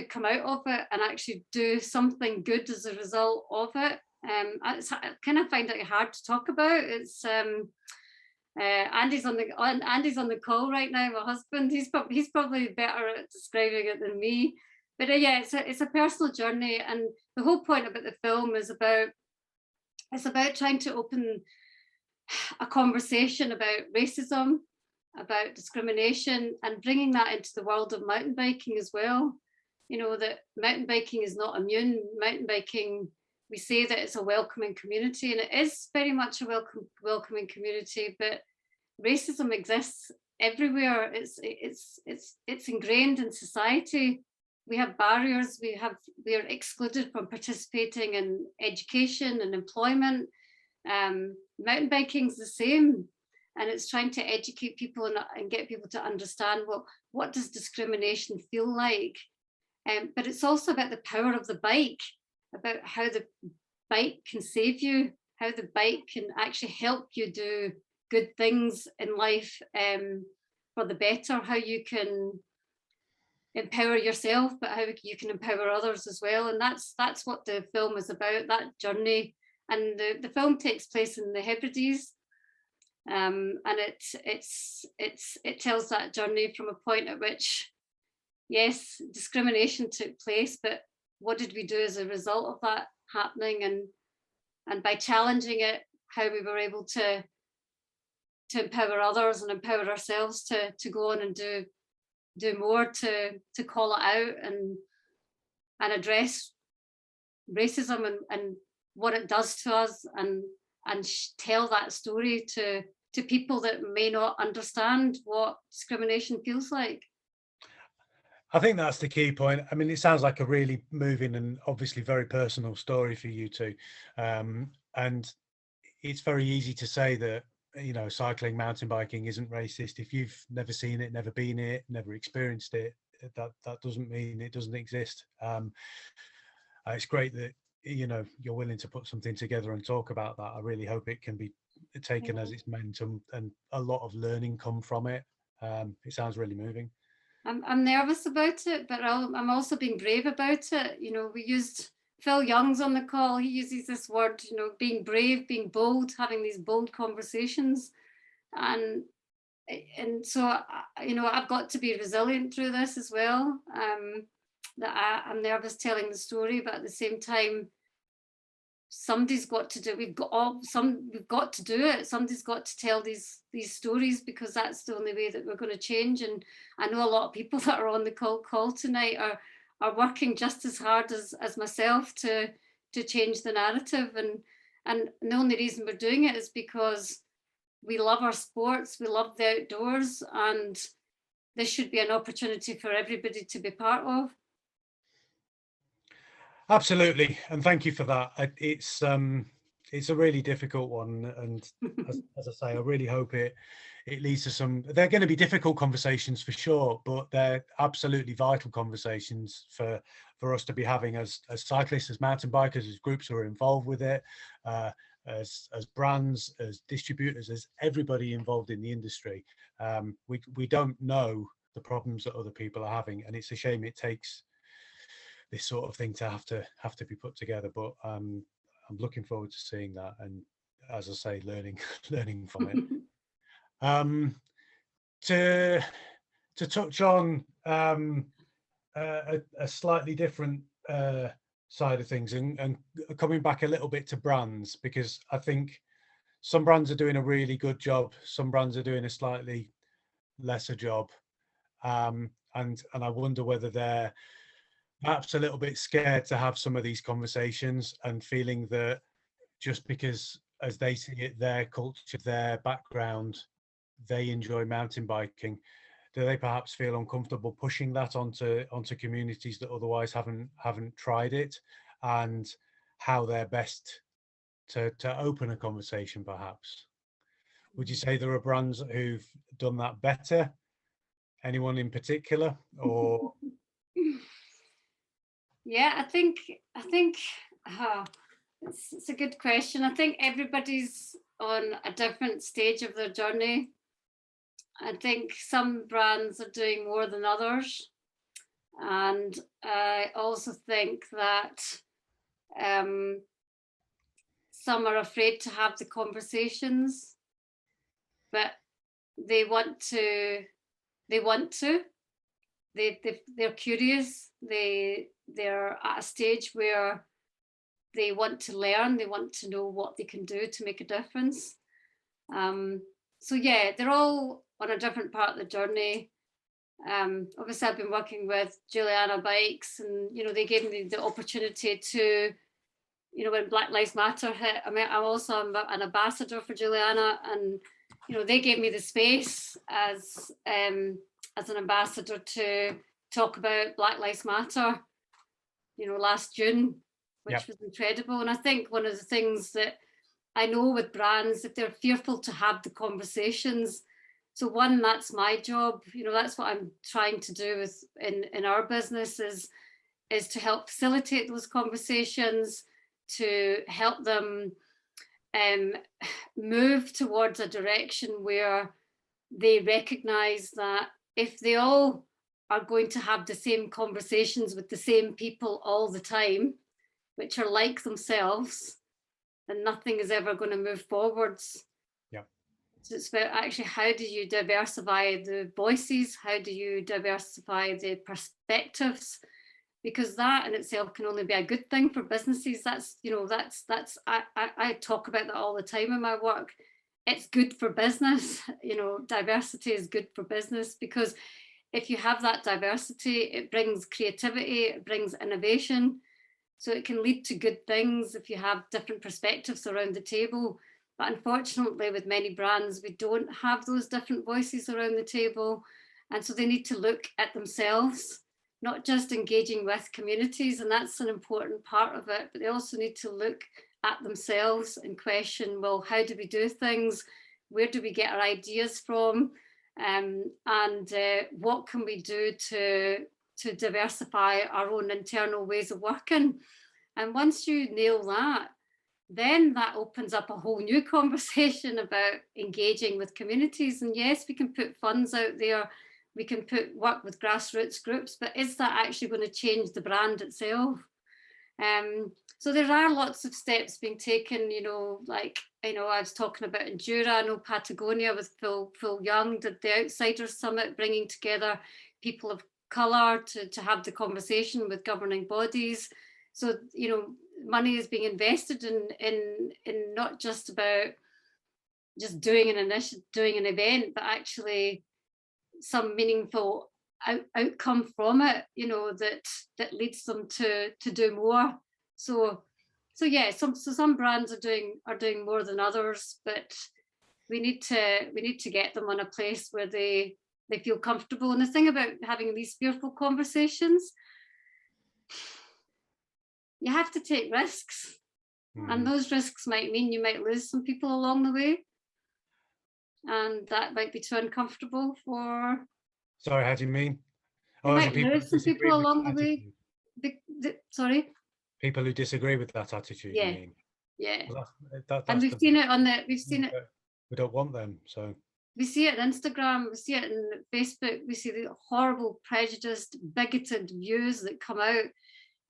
come out of it and actually do something good as a result of it. I kind of find it hard to talk about. It's Andy's on the call right now, my husband. He's probably better at describing it than me. But yeah, it's a personal journey, and the whole point about the film is about trying to open a conversation about racism about discrimination and bringing that into the world of mountain biking as well. You know, that mountain biking is not immune. Mountain biking, we say that it's a welcoming community, and it is very much a welcoming community, but racism exists everywhere. It's ingrained in society. We have barriers. We are excluded from participating in education and employment. Mountain biking is the same, and it's trying to educate people and get people to understand, well, what does discrimination feel like? But it's also about the power of the bike, about how the bike can save you, how the bike can actually help you do good things in life for the better, how you can empower yourself, but how you can empower others as well. And that's what the film is about, that journey. And the film takes place in the Hebrides, and it tells that journey from a point at which, yes, discrimination took place, but what did we do as a result of that happening? And by challenging it, how we were able to empower others and empower ourselves to go on and do more to call it out and address racism and what it does to us, and tell that story to people that may not understand what discrimination feels like. I think that's the key point. I mean, it sounds like a really moving and obviously very personal story for you two. And it's very easy to say that, you know, cycling, mountain biking isn't racist. If you've never seen it, never been it, never experienced it, that doesn't mean it doesn't exist. It's great that, you know, you're willing to put something together and talk about that. I really hope it can be taken as it's meant, and a lot of learning come from it. It sounds really moving. I'm nervous about it, but I'm also being brave about it. You know, we used Phil Young's on the call. He uses this word, you know, being brave, being bold, having these bold conversations. And so, you know, I've got to be resilient through this as well. That I'm nervous telling the story, but at the same time, somebody's got to do. We've got to do it. Somebody's got to tell these stories, because that's the only way that we're going to change. And I know a lot of people that are on the call tonight are working just as hard as myself to change the narrative. And the only reason we're doing it is because we love our sports, we love the outdoors, and this should be an opportunity for everybody to be part of. Absolutely, and thank you for that. It's a really difficult one, and as I say, I really hope it leads to some. They're going to be difficult conversations for sure, but they're absolutely vital conversations for us to be having as cyclists, as mountain bikers, as groups who are involved with it, as brands, as distributors, as everybody involved in the industry. We don't know the problems that other people are having, and it's a shame it takes this sort of thing to have to be put together. But I'm looking forward to seeing that, and as I say, learning from it. To touch on a slightly different side of things, and coming back a little bit to brands, because I think some brands are doing a really good job, some brands are doing a slightly lesser job, and I wonder whether they're perhaps a little bit scared to have some of these conversations, and feeling that just because, as they see it, their culture, their background, they enjoy mountain biking, do they perhaps feel uncomfortable pushing that onto communities that otherwise haven't tried it, and how they're best to open a conversation perhaps? Would you say there are brands who've done that better? Anyone in particular, or? Yeah, I think it's a good question. I think everybody's on a different stage of their journey. I think some brands are doing more than others, and I also think that some are afraid to have the conversations, but they want to. They're curious. They're at a stage where they want to learn. They want to know what they can do to make a difference. So yeah, they're all on a different part of the journey. Obviously, I've been working with Juliana Bikes, and they gave me the opportunity to, when Black Lives Matter hit. I mean, I'm also an ambassador for Juliana, and they gave me the space as an ambassador to talk about Black Lives Matter. Last June, which was incredible. And I think one of the things that I know with brands, if they're fearful to have the conversations. So one, that's my job. That's what I'm trying to do in our business is to help facilitate those conversations, to help them move towards a direction where they recognize that if they all are going to have the same conversations with the same people all the time, which are like themselves, then nothing is ever going to move forwards. Yeah. So it's about actually, how do you diversify the voices? How do you diversify the perspectives? Because that in itself can only be a good thing for businesses. I talk about that all the time in my work. It's good for business. Diversity is good for business, because if you have that diversity, it brings creativity, it brings innovation. So it can lead to good things if you have different perspectives around the table. But unfortunately, with many brands, we don't have those different voices around the table. And so they need to look at themselves, not just engaging with communities, and that's an important part of it, but they also need to look at themselves and question, well, how do we do things? Where do we get our ideas from? And what can we do to diversify our own internal ways of working? And once you nail that, then that opens up a whole new conversation about engaging with communities. And yes, we can put funds out there, we can work with grassroots groups, but is that actually going to change the brand itself? So there are lots of steps being taken, I was talking about Endura. I know Patagonia with Phil Young did the Outsiders Summit, bringing together people of colour to have the conversation with governing bodies. So, money is being invested in not just about just doing an event, but actually some meaningful outcome from it, that leads them to do more. So yeah, some brands are doing more than others, but we need to get them on a place where they feel comfortable. And the thing about having these fearful conversations, you have to take risks, and those risks might mean you might lose some people along the way, and that might be too uncomfortable for. Sorry, how do you mean? You might lose some people along the way. Sorry. People who disagree with that attitude. Yeah. You mean? Yeah. Well, that's and we've seen it on the. We've seen it. We don't want them, so. We see it on Instagram. We see it in Facebook. We see the horrible, prejudiced, bigoted views that come out.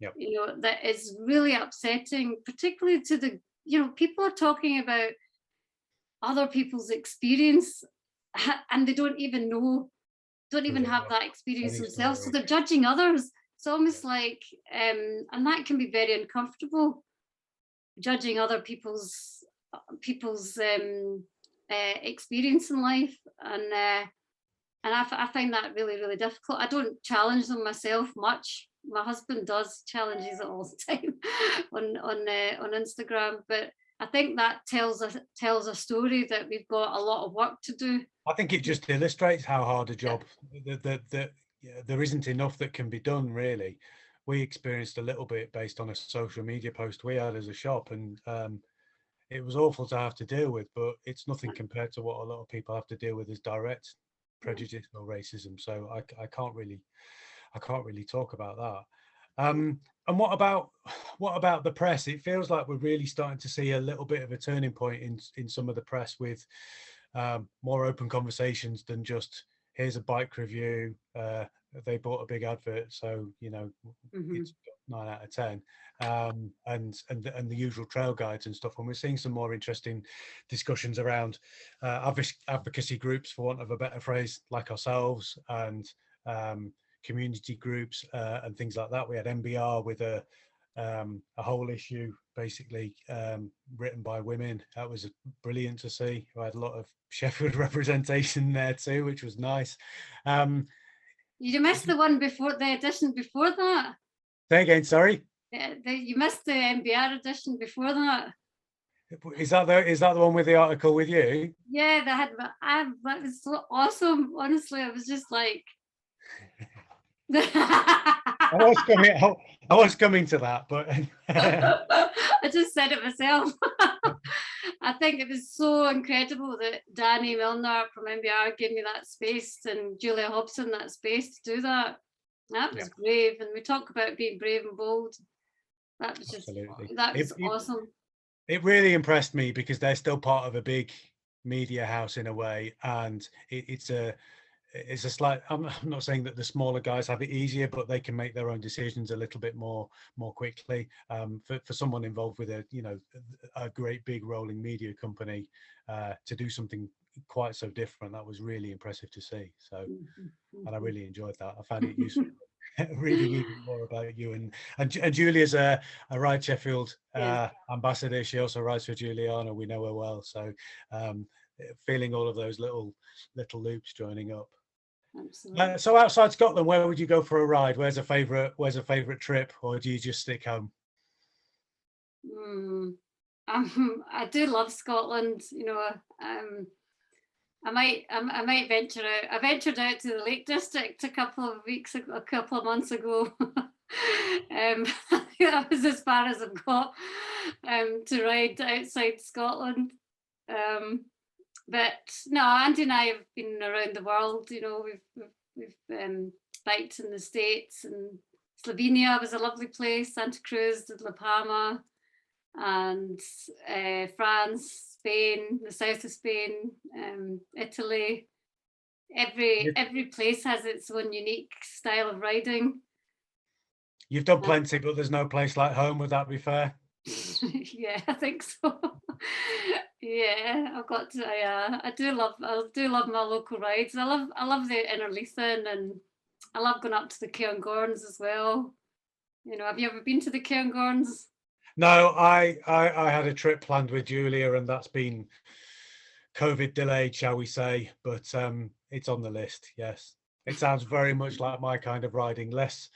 Yep. That is really upsetting, particularly to the. People are talking about other people's experience, and they don't even have that experience themselves. So they're judging others. It's almost like, and that can be very uncomfortable, judging other people's experience in life, and I find that really, really difficult. I don't challenge them myself much. My husband does, challenges it all the time on Instagram, but I think that tells a story that we've got a lot of work to do. I think it just illustrates how hard a job that there isn't enough that can be done, really. We experienced a little bit based on a social media post we had as a shop, and it was awful to have to deal with, but it's nothing compared to what a lot of people have to deal with as direct prejudice or racism. So I can't really talk about that. And what about the press? It feels like we're really starting to see a little bit of a turning point in some of the press, with more open conversations than just, here's a bike review, they bought a big advert, so it's 9 out of 10, and the usual trail guides and stuff. And we're seeing some more interesting discussions around advocacy groups, for want of a better phrase, like ourselves, and community groups and things like that. We had MBR with a a whole issue basically written by women. That was brilliant to see. I had a lot of Sheffield representation there too, which was nice. You missed the one before, the edition before that. Say again, sorry. You missed the MBR edition before that. Is that the one with the article with you? Yeah, that was so awesome. Honestly, I was just like, I was coming to that, but I just said it myself. I think it was so incredible that Danny Milner from MBR gave me that space, and Julia Hobson that space to do that. That was brave, and we talk about being brave and bold. That was just awesome. It really impressed me because they're still part of a big media house in a way, and it's a slight. I'm not saying that the smaller guys have it easier, but they can make their own decisions a little bit more quickly. For someone involved with a great big rolling media company to do something quite so different, that was really impressive to see. So, and I really enjoyed that. I found it useful. Reading even more about you, and Julia's a Ride Sheffield ambassador. She also rides for Juliana. We know her well, so feeling all of those little loops joining up. Absolutely. So outside Scotland, where would you go for a ride? Where's a favorite trip, or do you just stick home? I do love Scotland. I might venture out. I ventured out to the Lake District a couple of months ago. That was as far as I've got to ride outside Scotland. But no, Andy and I have been around the world. We've biked in the States, and Slovenia was a lovely place. Santa Cruz, La Palma, and France, Spain, the south of Spain, Italy. Every place has its own unique style of riding. You've done plenty, but there's no place like home. Would that be fair? Yeah, I think so. Yeah, I've got to. I do love my local rides. I love the Innerleithen, and I love going up to the Cairngorms as well. Have you ever been to the Cairngorms? No, I had a trip planned with Julia, and that's been COVID delayed, shall we say, but it's on the list. Yes, it sounds very much like my kind of riding. Less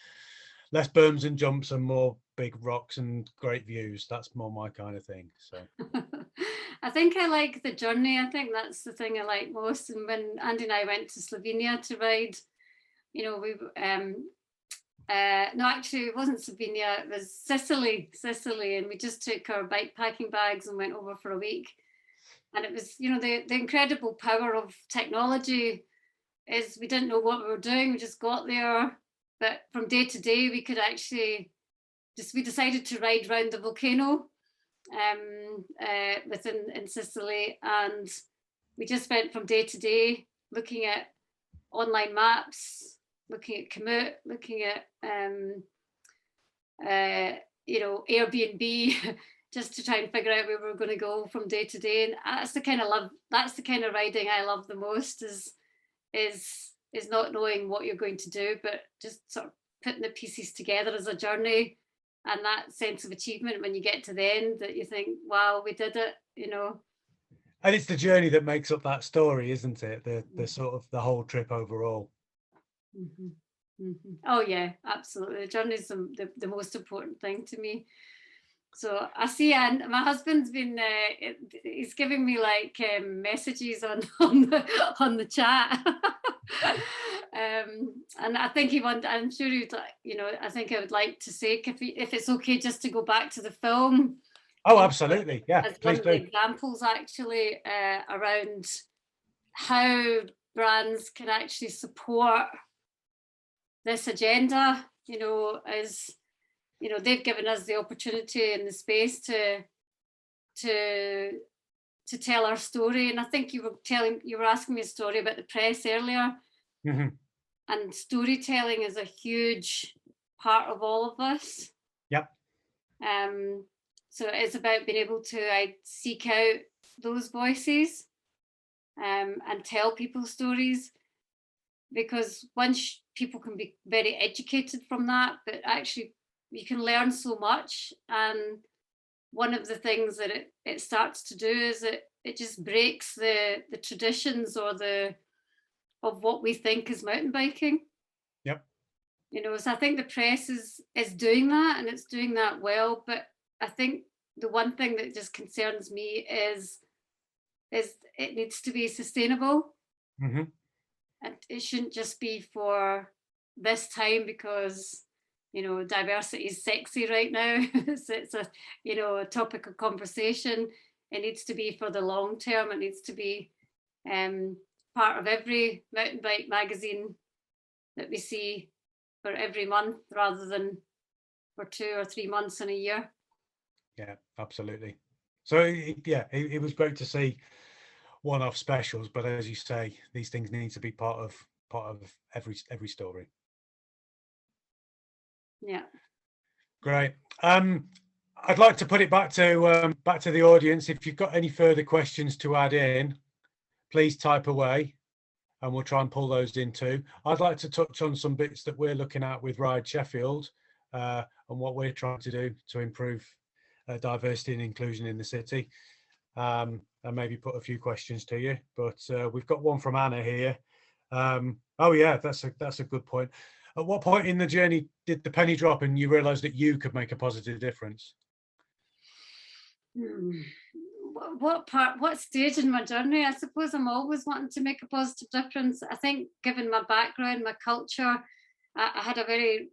berms and jumps and more big rocks and great views. That's more my kind of thing. So I think I like the journey. I think that's the thing I like most. And when Andy and I went to Slovenia to ride, we no, actually it wasn't Slovenia, it was Sicily, and we just took our bike packing bags and went over for a week. And it was, the incredible power of technology is we didn't know what we were doing, we just got there. But from day to day, we could actually we decided to ride around the volcano in Sicily, and we just went from day to day looking at online maps, looking at Komoot, looking at Airbnb, just to try and figure out where we were going to go from day to day. And that's the kind of riding I love the most, is not knowing what you're going to do, but just sort of putting the pieces together as a journey, and that sense of achievement when you get to the end, that you think, wow, we did it, And it's the journey that makes up that story, isn't it? The sort of the whole trip overall. Mm-hmm. Mm-hmm. Oh yeah, absolutely. The journey is the most important thing to me. So I see, and my husband's been he's giving me like messages on the chat. And I think I'm sure he'd, I think I would like to say if it's okay just to go back to the film. Oh, absolutely, yeah. As one of the examples actually around how brands can actually support this agenda, as they've given us the opportunity and the space to tell our story. And I think you were asking me a story about the press earlier. Mm-hmm. And storytelling is a huge part of all of us. Yep. So it's about being able to seek out those voices and tell people's stories, because once people can be very educated from that, but actually, you can learn so much. And one of the things that it starts to do is it just breaks the traditions or of what we think is mountain biking. Yep. You know, so I think the press is doing that, and it's doing that well. But I think the one thing that just concerns me is it needs to be sustainable. Mm-hmm. And it shouldn't just be for this time because, you know, diversity is sexy right now. it's a, you know, a topic of conversation. It needs to be for the long term. It needs to be part of every mountain bike magazine that we see for every month rather than for 2 or 3 months in a year. Yeah, absolutely. So it was great to see one-off specials, but as you say, these things need to be part of every story. Yeah. Great. I'd like to put it back to the audience. If you've got any further questions to add in, please type away and we'll try and pull those in too. I'd like to touch on some bits that we're looking at with Ride Sheffield and what we're trying to do to improve diversity and inclusion in the city, and maybe put a few questions to you. But we've got one from Anna here. Oh yeah, that's a good point. At what point in the journey did the penny drop and you realised that you could make a positive difference? What stage in my journey? I suppose I'm always wanting to make a positive difference. I think given my background, my culture, I had a very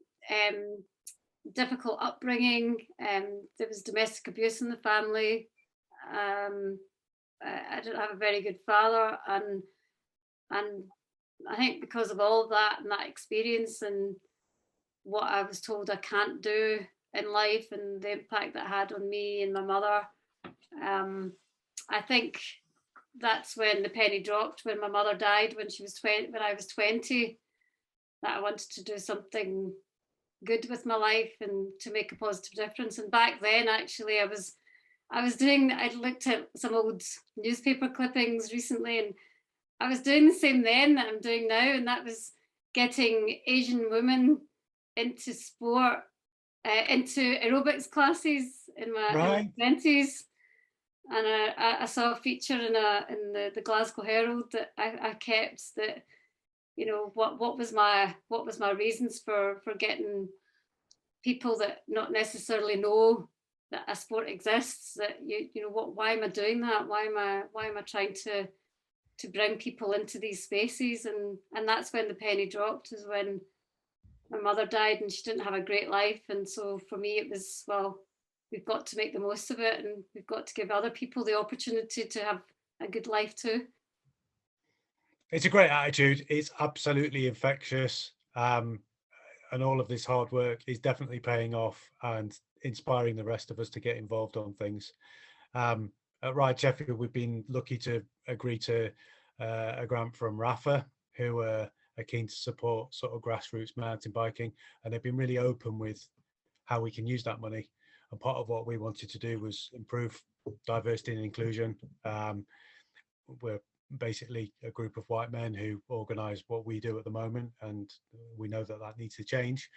difficult upbringing. There was domestic abuse in the family. I didn't have a very good father, and I think because of all of that and that experience and what I was told I can't do in life and the impact that had on me and my mother, I think that's when the penny dropped, when my mother died when I was 20, that I wanted to do something good with my life and to make a positive difference. And back then, actually, I looked at some old newspaper clippings recently, and I was doing the same then that I'm doing now, and that was getting Asian women into sport, into aerobics classes in my 20s. And I saw a feature in the Glasgow Herald that I kept, that, you know, what was my reasons for getting people that not necessarily know that a sport exists, that you know, why am I doing that? Why am I trying to bring people into these spaces? And that's when the penny dropped, is when my mother died and she didn't have a great life. And so for me it was, well, we've got to make the most of it, and we've got to give other people the opportunity to have a good life too. It's a great attitude. It's absolutely infectious. And all of this hard work is definitely paying off and inspiring the rest of us to get involved on things. At Ride Sheffield, we've been lucky to agree to a grant from RAFA, who are keen to support sort of grassroots mountain biking, and they've been really open with how we can use that money. And part of what we wanted to do was improve diversity and inclusion. We're basically a group of white men who organise what we do at the moment, and we know that needs to change.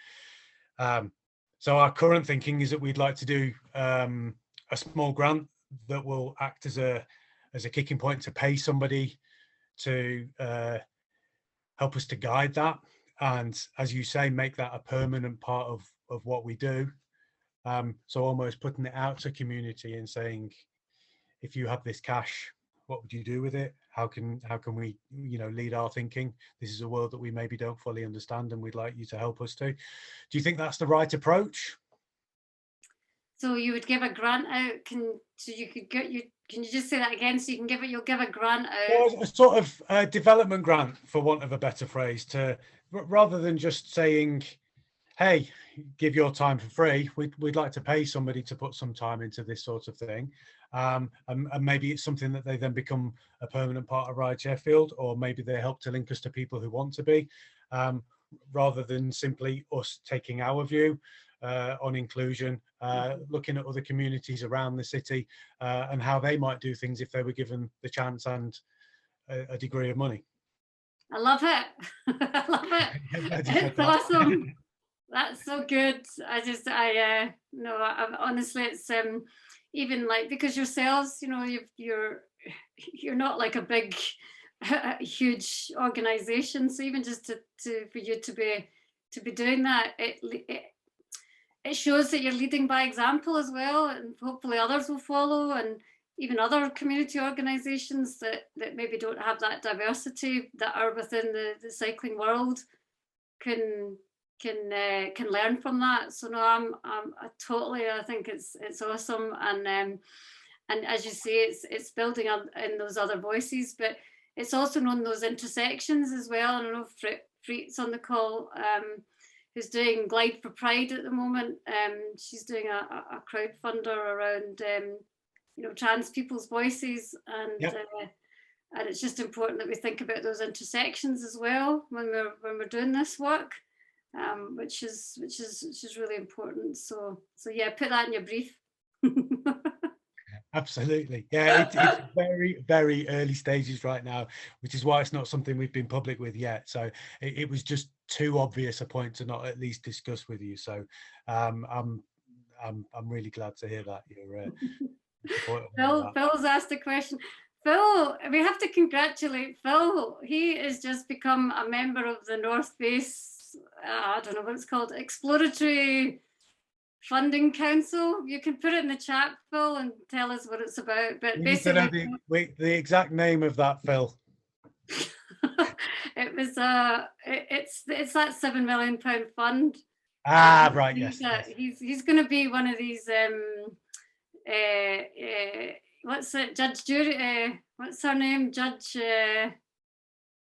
So our current thinking is that we'd like to do a small grant that will act as a kicking point to pay somebody to help us to guide that, and, as you say, make that a permanent part of what we do. So almost putting it out to community and saying, if you have this cash, what would you do with it? How can we, you know, lead our thinking? This is a world that we maybe don't fully understand, and we'd like you to help us to. Do you think that's the right approach? So you would give a grant out? Can you just say that again? So you'll give a grant out? Well, a sort of a development grant, for want of a better phrase, to rather than just saying, hey, give your time for free, we'd like to pay somebody to put some time into this sort of thing. And maybe it's something that they then become a permanent part of Ride Sheffield, or maybe they help to link us to people who want to be, rather than simply us taking our view on inclusion, looking at other communities around the city and how they might do things if they were given the chance and a degree of money. I love it. I love it. It's awesome. That's so good. Honestly, it's even like, because yourselves, you know, you're not like a big, huge organization. So even just for you to be doing that, it shows that you're leading by example as well, and hopefully others will follow, and even other community organizations that maybe don't have that diversity that are within the cycling world can learn from that. So no, I think it's awesome, and as you say, it's building up in those other voices, but it's also known those intersections as well. I don't know if Freet's on the call, who's doing Glide for Pride at the moment. She's doing a crowdfunder around trans people's voices, and Yep. And it's just important that we think about those intersections as well when we're doing this work, which is really important. So yeah, put that in your brief. Absolutely. Yeah, it's very, very early stages right now, which is why it's not something we've been public with yet. So it was just too obvious a point to not at least discuss with you. So I'm really glad to hear that you're supportive of that. Phil's asked a question. Phil, we have to congratulate Phil. He has just become a member of the North Base, I don't know what it's called, Exploratory Funding Council. You can put it in the chat, Phil, and tell us what it's about. But basically, the exact name of that, Phil. It was it's that £7 million fund. Right, yes. He's going to be one of these what's it, Judge Judy, what's her name, Judge,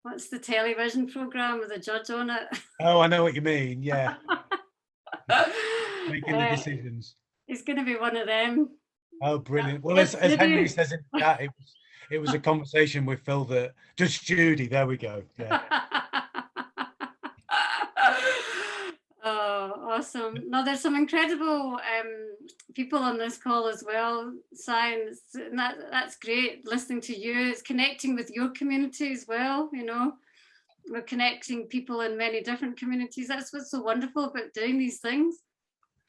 what's the television program with a judge on it? Oh, I know what you mean, yeah. Making the decisions. He's going to be one of them. Oh, brilliant. Well, as Henry says in that, it was a conversation with Phil that Judge Judy, there we go. Yeah. Oh, awesome. No, there's some incredible people on this call as well, Science, and that's great listening to you. It's connecting with your community as well, you know. We're connecting people in many different communities. That's what's so wonderful about doing these things.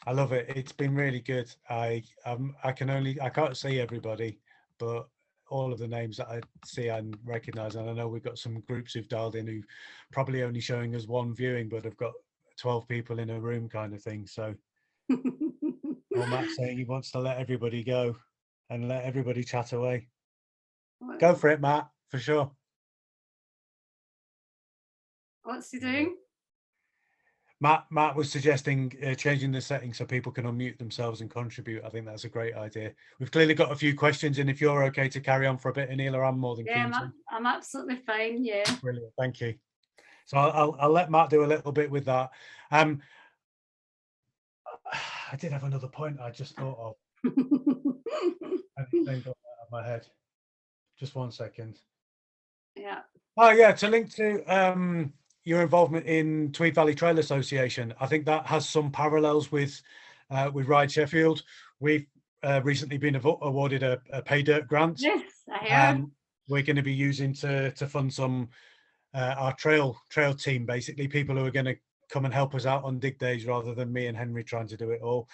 I love it. It's been really good. I can't see everybody, but all of the names that I see and recognise, and I know we've got some groups who've dialed in who probably only showing us one viewing, but have got 12 people in a room kind of thing. So well, Matt's saying he wants to let everybody go and let everybody chat away. Go for it, Matt, for sure. What's he doing? Matt was suggesting changing the settings so people can unmute themselves and contribute. I think that's a great idea. We've clearly got a few questions, and if you're okay to carry on for a bit, Aneela, I'm more than keen to. I'm absolutely fine, yeah. Brilliant, thank you. So I'll let Matt do a little bit with that. I did have another point I just thought of. And it's named off my head. Just 1 second. Yeah. Oh yeah, to link to your involvement in Tweed Valley Trails Association. I think that has some parallels with Ride Sheffield. We've recently been awarded a pay dirt grant. Yes, I have. We're going to be using to fund some our trail team, basically people who are going to come and help us out on dig days rather than me and Henry trying to do it all.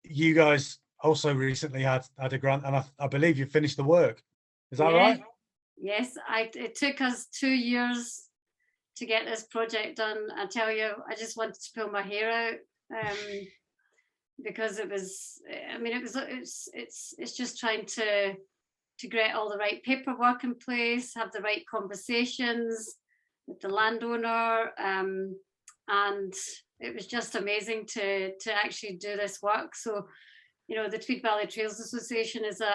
You guys also recently had a grant, and I believe you finished the work. Is that right? Yes, it took us 2 years to get this project done. I tell you, I just wanted to pull my hair out because it was. I mean, it's just trying to get all the right paperwork in place, have the right conversations with the landowner, and it was just amazing to actually do this work. So, you know, the Tweed Valley Trails Association is an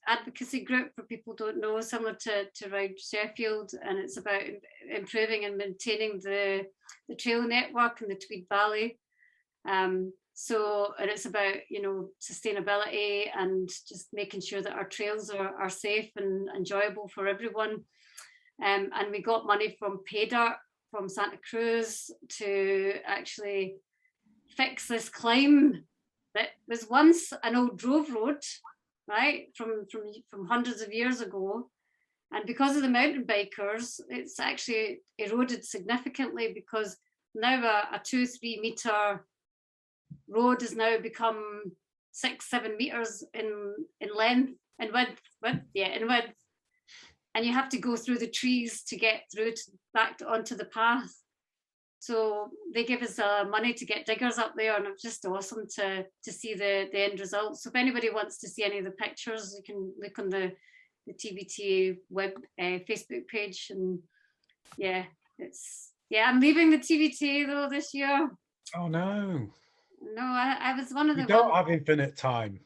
advocacy group for people who don't know, similar to Ride Sheffield, and it's about improving and maintaining the trail network in the Tweed Valley. And it's about, you know, sustainability and just making sure that our trails are safe and enjoyable for everyone. And we got money from pay dirt from Santa Cruz to actually fix this climb that was once an old drove road, right, from hundreds of years ago. And because of the mountain bikers, it's actually eroded significantly because now a 2-3 meter road has now become 6-7 meters in length and width, in width, and you have to go through the trees to get through back onto the path. So they give us money to get diggers up there, and it's just awesome to see the end result. So if anybody wants to see any of the pictures, you can look on the TVTA web Facebook page. And yeah, I'm leaving the TVTA though this year. Oh no. No, I was one of the You don't ones, have infinite time.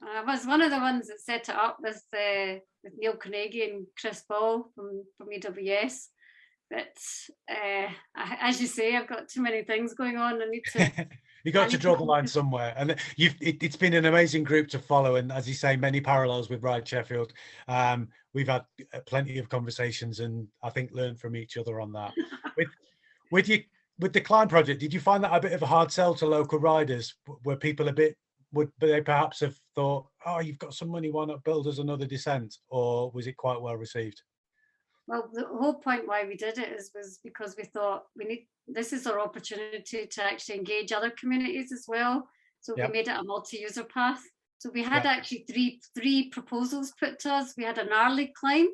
I was one of the ones that set it up with Neil Carnegie and Chris Ball from EWS. But as you say, I've got too many things going on. I need to. You got to draw the line somewhere, and it's been an amazing group to follow. And as you say, many parallels with Ride Sheffield. We've had plenty of conversations, and I think learned from each other on that. With the Climb project, did you find that a bit of a hard sell to local riders? Were people would they perhaps have thought, oh, you've got some money, why not build us another descent? Or was it quite well received? Well, the whole point why we did it was because we thought this is our opportunity to actually engage other communities as well. So we made it a multi-user path. So we had actually three proposals put to us. We had a gnarly climb,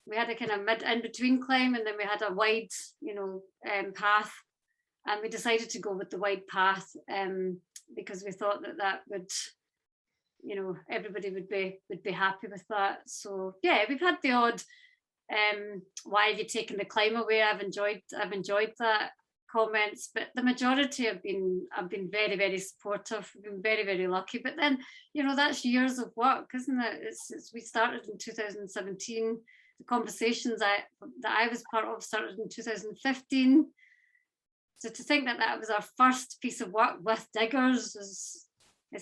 we had a kind of in-between climb, and then we had a wide, path. And we decided to go with the wide path because we thought that would, everybody would be happy with that. So yeah, we've had the odd, why have you taken the climb away? I've enjoyed that comments, but the majority have been very, very supportive. We've been very, very lucky. But then, that's years of work, isn't it? We started in 2017. The conversations that I was part of started in 2015. So to think that was our first piece of work with diggers is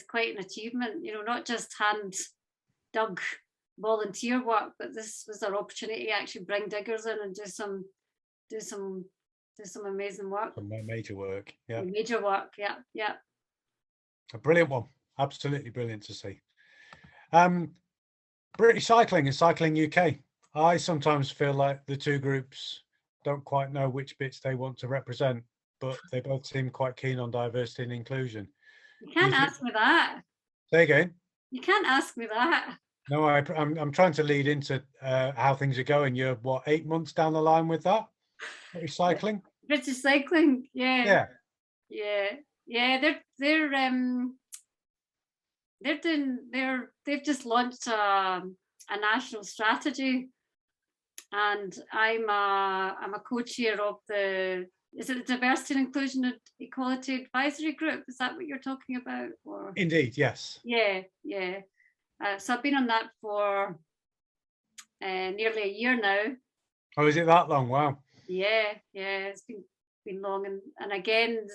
quite an achievement. Not just hand dug volunteer work, but this was our opportunity to actually bring diggers in and do some amazing work. Some major work, yeah. A brilliant one, absolutely brilliant to see. British Cycling and Cycling UK. I sometimes feel like the two groups don't quite know which bits they want to represent, but they both seem quite keen on diversity and inclusion. You can't ask me that. Say again? You can't ask me that. No, I'm trying to lead into how things are going. You're what, 8 months down the line with that? British Cycling? British Cycling, yeah. They've just launched a national strategy, and I'm a co-chair of the Diversity and Inclusion and Equality Advisory Group. Is that what you're talking about? Or? Indeed, yes. Yeah. So I've been on that for nearly a year now. Oh, is it that long? Wow. Yeah, it's been long, and again,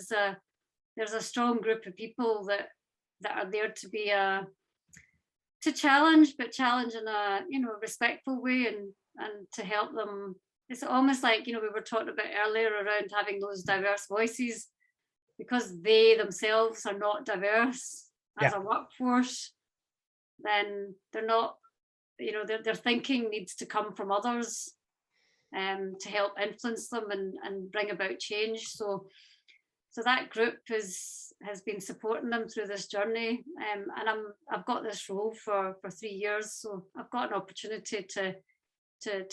there's a strong group of people that are there to be to challenge in a respectful way and to help them. It's almost like we were talking about earlier around having those diverse voices, because they themselves are not diverse as a workforce. Then they're not, their thinking needs to come from others to help influence them and bring about change. So that group has been supporting them through this journey, and I've got this role for 3 years, so I've got an opportunity to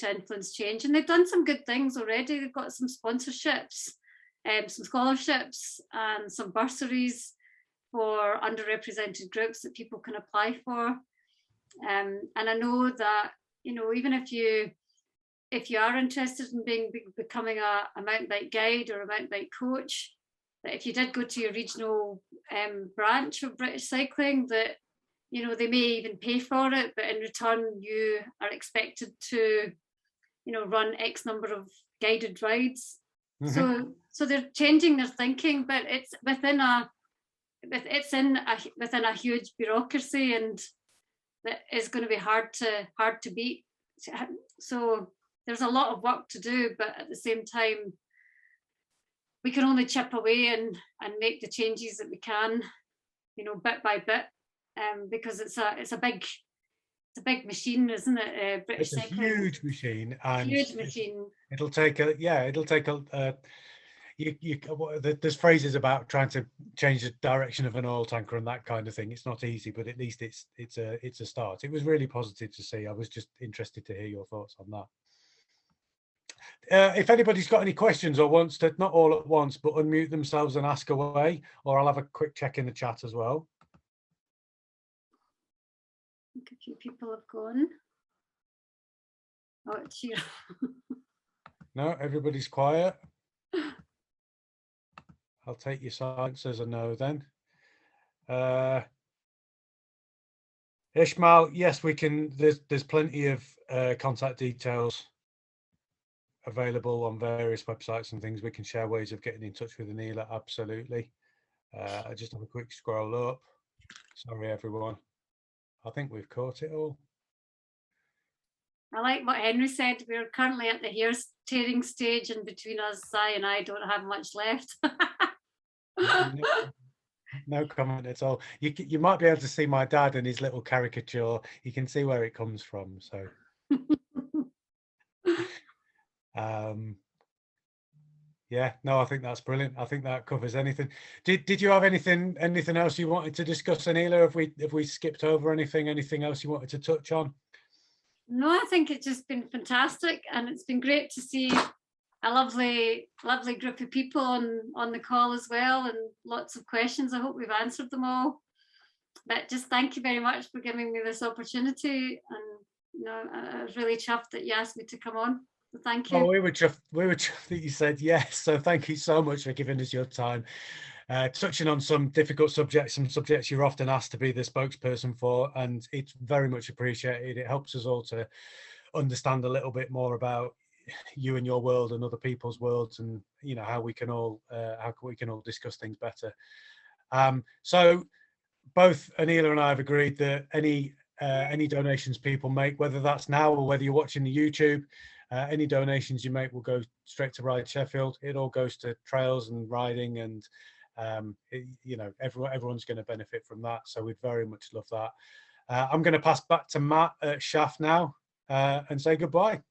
influence change, and they've done some good things already. They've got some sponsorships, some scholarships, and some bursaries for underrepresented groups that people can apply for. And I know that even if you are interested in becoming a mountain bike guide or a mountain bike coach, that if you did go to your regional branch of British Cycling, that they may even pay for it, but in return you are expected to run X number of guided rides. Mm-hmm. So they're changing their thinking, but it's within a huge bureaucracy, and that is going to be hard to beat. So there's a lot of work to do, but at the same time we can only chip away and make the changes that we can, bit by bit, because it's a big machine, isn't it? British Cycling. Huge machine, and huge machine. It'll take a there's phrases about trying to change the direction of an oil tanker and that kind of thing. It's not easy, but at least it's a start. It was really positive to see. I was just interested to hear your thoughts on that. If anybody's got any questions or wants to, not all at once, but unmute themselves and ask away, or I'll have a quick check in the chat as well. I think a few people have gone. Oh, it's you. No, everybody's quiet. I'll take your silence as a no then. Ishmael, yes, we can. There's plenty of contact details available on various websites and things. We can share ways of getting in touch with Aneela. Absolutely. I just have a quick scroll up. Sorry, everyone. I think we've caught it all. I like what Henry said. We're currently at the hair tearing stage, and between us, Si and I don't have much left. No comment at all. You might be able to see my dad and his little caricature. You can see where it comes from. So, yeah, no, I think that's brilliant. I think that covers anything. Did you have anything else you wanted to discuss, Aneela? Have we skipped over anything else you wanted to touch on? No, I think it's just been fantastic, and it's been great to see a lovely group of people on the call as well, and lots of questions. I hope we've answered them all. But just thank you very much for giving me this opportunity, and I was really chuffed that you asked me to come on. So thank you. Oh, we were chuffed that you said yes. So thank you so much for giving us your time. Touching on some difficult subjects, some subjects you're often asked to be the spokesperson for, and it's very much appreciated. It helps us all to understand a little bit more about you and your world and other people's worlds, and how we can all discuss things better. So both Aneela and I have agreed that any donations people make, whether that's now or whether you're watching the YouTube, any donations you make will go straight to Ride Sheffield. It all goes to trails and riding, and everyone's going to benefit from that. So we'd very much love that. I'm going to pass back to Matt at ShAFF now and say goodbye.